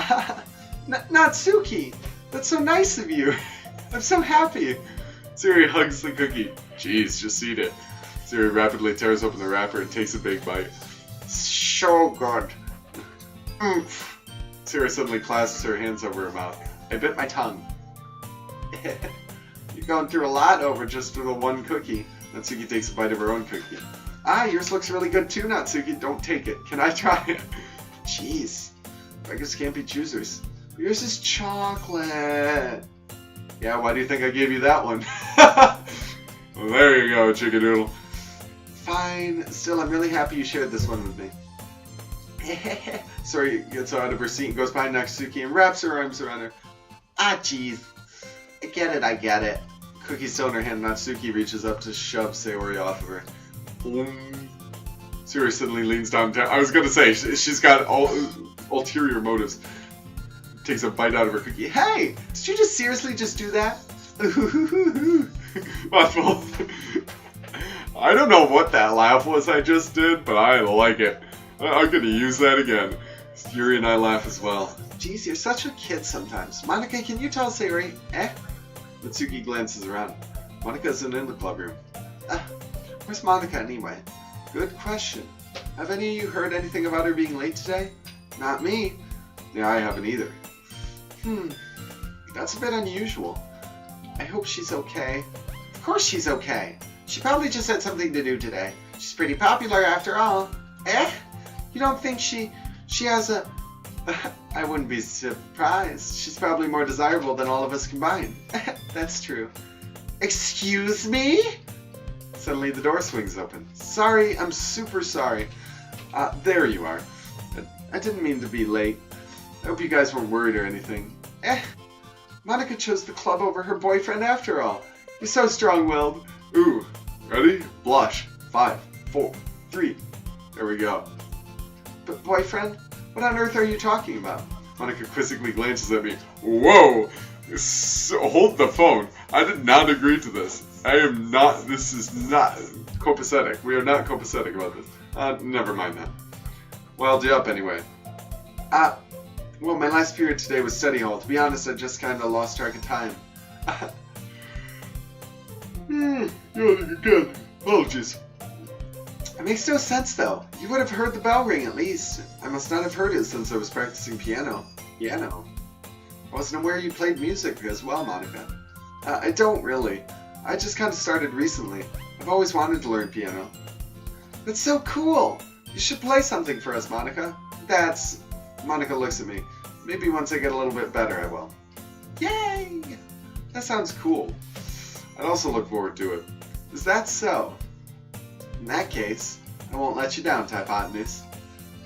Natsuki, that's so nice of you. I'm so happy. Sayori hugs the cookie. Jeez, just eat it. Sayori rapidly tears open the wrapper and takes a big bite. So good. Oomph. Sayori suddenly clasps her hands over her mouth. I bit my tongue. You're going through a lot over just for the one cookie. Natsuki takes a bite of her own cookie. Yours looks really good too, Natsuki. Don't take it. Can I try it? Jeez. Beggars can't be choosers. Yours is chocolate. Yeah, why do you think I gave you that one? Well, there you go, Chickadoodle. Fine. Still, I'm really happy you shared this one with me. Sayori gets out of her seat and goes behind Natsuki and wraps her arms around her. Jeez. I get it. Cookie still in her hand, Natsuki reaches up to shove Sayori off of her. Sayori suddenly leans down. I was gonna say, she's got ulterior motives. Takes a bite out of her cookie. Hey! Did you just seriously just do that? Well, I don't know what that laugh was I just did, but I like it. I'm gonna use that again. Yuri and I laugh as well. Jeez, you're such a kid sometimes. Monica, can you tell Sayori? Natsuki glances around. Monica isn't in the club room. Where's Monica anyway? Good question. Have any of you heard anything about her being late today? Not me. Yeah, I haven't either. That's a bit unusual. I hope she's okay. Of course she's okay. She probably just had something to do today. She's pretty popular after all. You don't think she has a... I wouldn't be surprised. She's probably more desirable than all of us combined. That's true. Excuse me? Suddenly the door swings open. Sorry, I'm super sorry. There you are. I didn't mean to be late. I hope you guys weren't worried or anything. Monica chose the club over her boyfriend after all. You're so strong-willed. Ooh, ready? Blush. 5, 4, 3. There we go. But boyfriend? What on earth are you talking about? Monica quizzically glances at me. Whoa! Hold the phone. I did not agree to this. This is not copacetic. We are not copacetic about this. Never mind that. Well, up anyway. Well, my last period today was study hall. To be honest, I just kind of lost track of time. Good. Apologies. It makes no sense, though. You would have heard the bell ring, at least. I must not have heard it since I was practicing piano. I wasn't aware you played music as well, Monica. I don't really. I just kind of started recently. I've always wanted to learn piano. That's so cool! You should play something for us, Monica. Monica looks at me. Maybe once I get a little bit better, I will. Yay! That sounds cool. I'd also look forward to it. Is that so? In that case, I won't let you down, Typotenuse.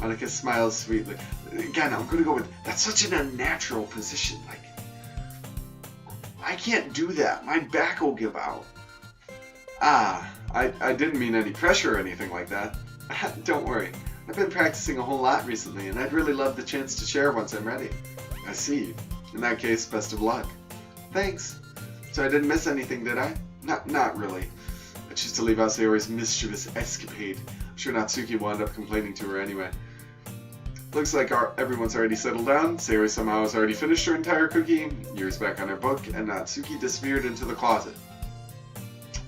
Monica smiles sweetly. Again, I'm gonna go with, that's such an unnatural position. Like, I can't do that. My back will give out. I didn't mean any pressure or anything like that. Don't worry. I've been practicing a whole lot recently, and I'd really love the chance to share once I'm ready. I see. In that case, best of luck. Thanks. So I didn't miss anything, did I? Not really. I choose to leave out Sayori's mischievous escapade. I'm sure Natsuki will end up complaining to her anyway. Looks like everyone's already settled down. Sayori somehow has already finished her entire cookie. Yuri's back on her book, and Natsuki disappeared into the closet.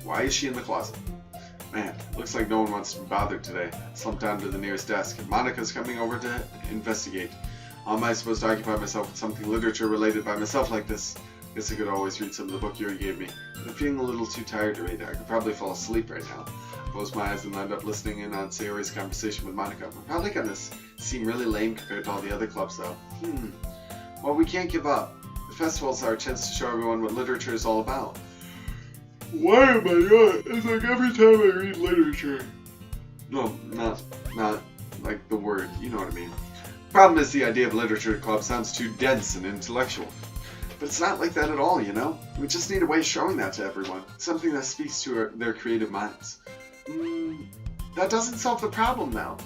Why is she in the closet? Man, looks like no one wants to be bothered today. I slumped down to the nearest desk. Monika's coming over to investigate. How am I supposed to occupy myself with something literature-related by myself like this? Guess I could always read some of the book Yuri gave me. I'm feeling a little too tired to read. I could probably fall asleep right now. Close my eyes and end up listening in on Sayori's conversation with Monika. We're probably gonna seem really lame compared to all the other clubs, though. Well, we can't give up. The festival's our chance to show everyone what literature is all about. Why am I not? It's like every time I read literature. No, not like the word. You know what I mean. Problem is, the idea of literature club sounds too dense and intellectual. But it's not like that at all, you know? We just need a way of showing that to everyone. Something that speaks to their creative minds. That doesn't solve the problem now.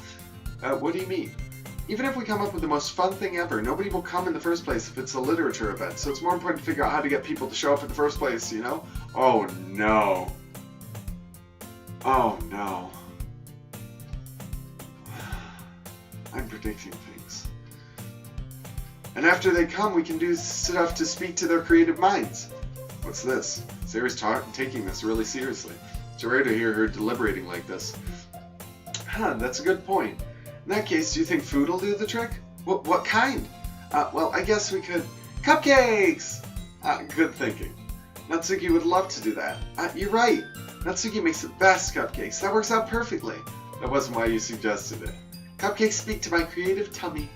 What do you mean? Even if we come up with the most fun thing ever, nobody will come in the first place if it's a literature event. So it's more important to figure out how to get people to show up in the first place, you know? Oh no. Oh no. I'm predicting things. And after they come, we can do stuff to speak to their creative minds. What's this? Sayori's taking this really seriously. It's rare to hear her deliberating like this. That's a good point. In that case, do you think food will do the trick? What kind? Well, I guess we could... Cupcakes! Good thinking. Natsuki would love to do that. You're right. Natsuki makes the best cupcakes. That works out perfectly. That wasn't why you suggested it. Cupcakes speak to my creative tummy.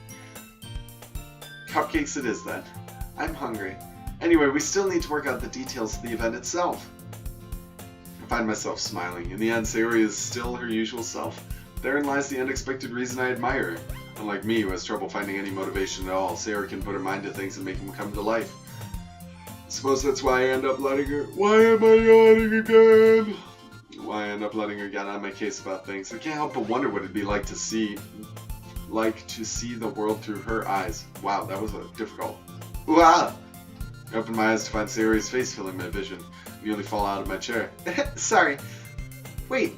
Cupcakes it is then. I'm hungry. Anyway, we still need to work out the details of the event itself. I find myself smiling. In the end, Sayori is still her usual self. Therein lies the unexpected reason I admire her. Unlike me, who has trouble finding any motivation at all, Sayori can put her mind to things and make them come to life. I suppose that's why I end up letting her... Why am I yawning again? Why I end up letting her get on my case about things. I can't help but wonder what it'd be like to see the world through her eyes. Wow, that was difficult. Wow! I opened my eyes to find Sayori's face filling my vision. I nearly fall out of my chair. Sorry. Wait.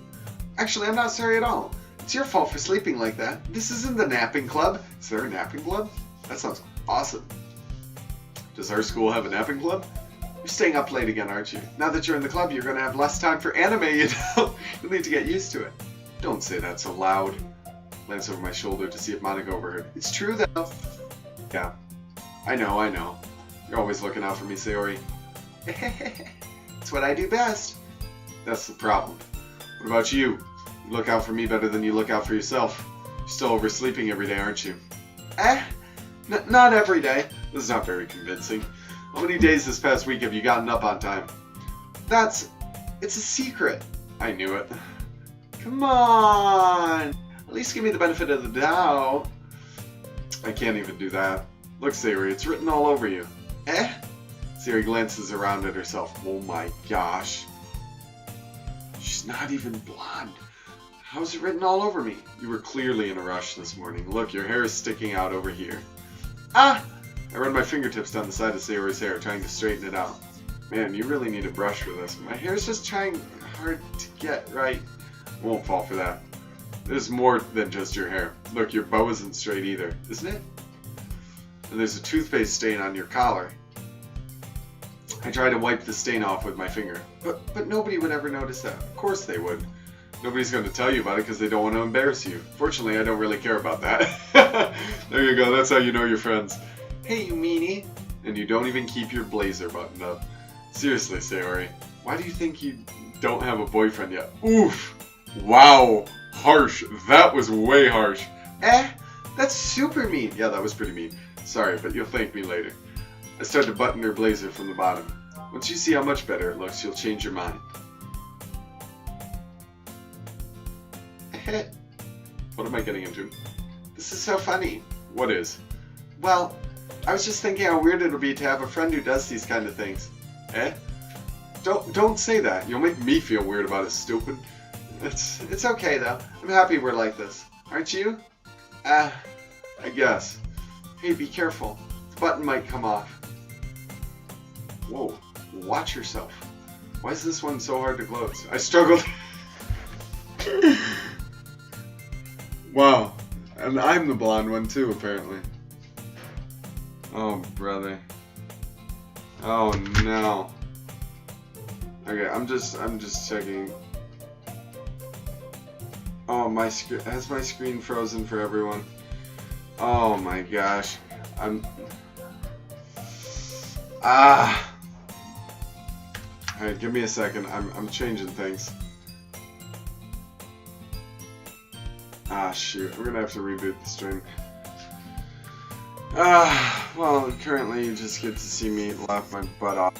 Actually, I'm not sorry at all. It's your fault for sleeping like that. This isn't the napping club. Is there a napping club? That sounds awesome. Does our school have a napping club? You're staying up late again, aren't you? Now that you're in the club, you're going to have less time for anime, you know? You'll need to get used to it. Don't say that so loud. Glance over my shoulder to see if Monika overheard. It's true, though. Yeah. I know. You're always looking out for me, Sayori. It's what I do best. That's the problem. What about you? You look out for me better than you look out for yourself. You're still oversleeping every day, aren't you? Not every day. This is not very convincing. How many days this past week have you gotten up on time? It's a secret. I knew it. Come on. At least give me the benefit of the doubt. I can't even do that. Look, Sayori, it's written all over you. Sayori glances around at herself. Oh my gosh. She's not even blonde. How's it written all over me? You were clearly in a rush this morning. Look, your hair is sticking out over here. I run my fingertips down the side of Sayori's hair, trying to straighten it out. Man, you really need a brush for this. My hair's just trying hard to get right. Won't fall for that. There's more than just your hair. Look, your bow isn't straight either, isn't it? And there's a toothpaste stain on your collar. I try to wipe the stain off with my finger. But nobody would ever notice that. Of course they would. Nobody's going to tell you about it because they don't want to embarrass you. Fortunately, I don't really care about that. There you go. That's how you know your friends. Hey, you meanie. And you don't even keep your blazer buttoned up. Seriously, Sayori. Why do you think you don't have a boyfriend yet? Oof. Wow. Harsh. That was way harsh. That's super mean. Yeah, that was pretty mean. Sorry, but you'll thank me later. I start to button her blazer from the bottom. Once you see how much better it looks, you'll change your mind. What am I getting into? This is so funny. What is? Well, I was just thinking how weird it'll be to have a friend who does these kind of things. Don't say that. You'll make me feel weird about it, stupid. It's okay though. I'm happy we're like this. Aren't you? I guess. Hey, be careful. The button might come off. Whoa, watch yourself. Why is this one so hard to close? I struggled. Wow. And I'm the blonde one too, apparently. Oh, brother. Oh, no. Okay, I'm just checking. Oh, has my screen frozen for everyone? Oh my gosh. Alright, give me a second. I'm changing things. Shoot. We're gonna have to reboot the stream. Well, currently you just get to see me laugh my butt off.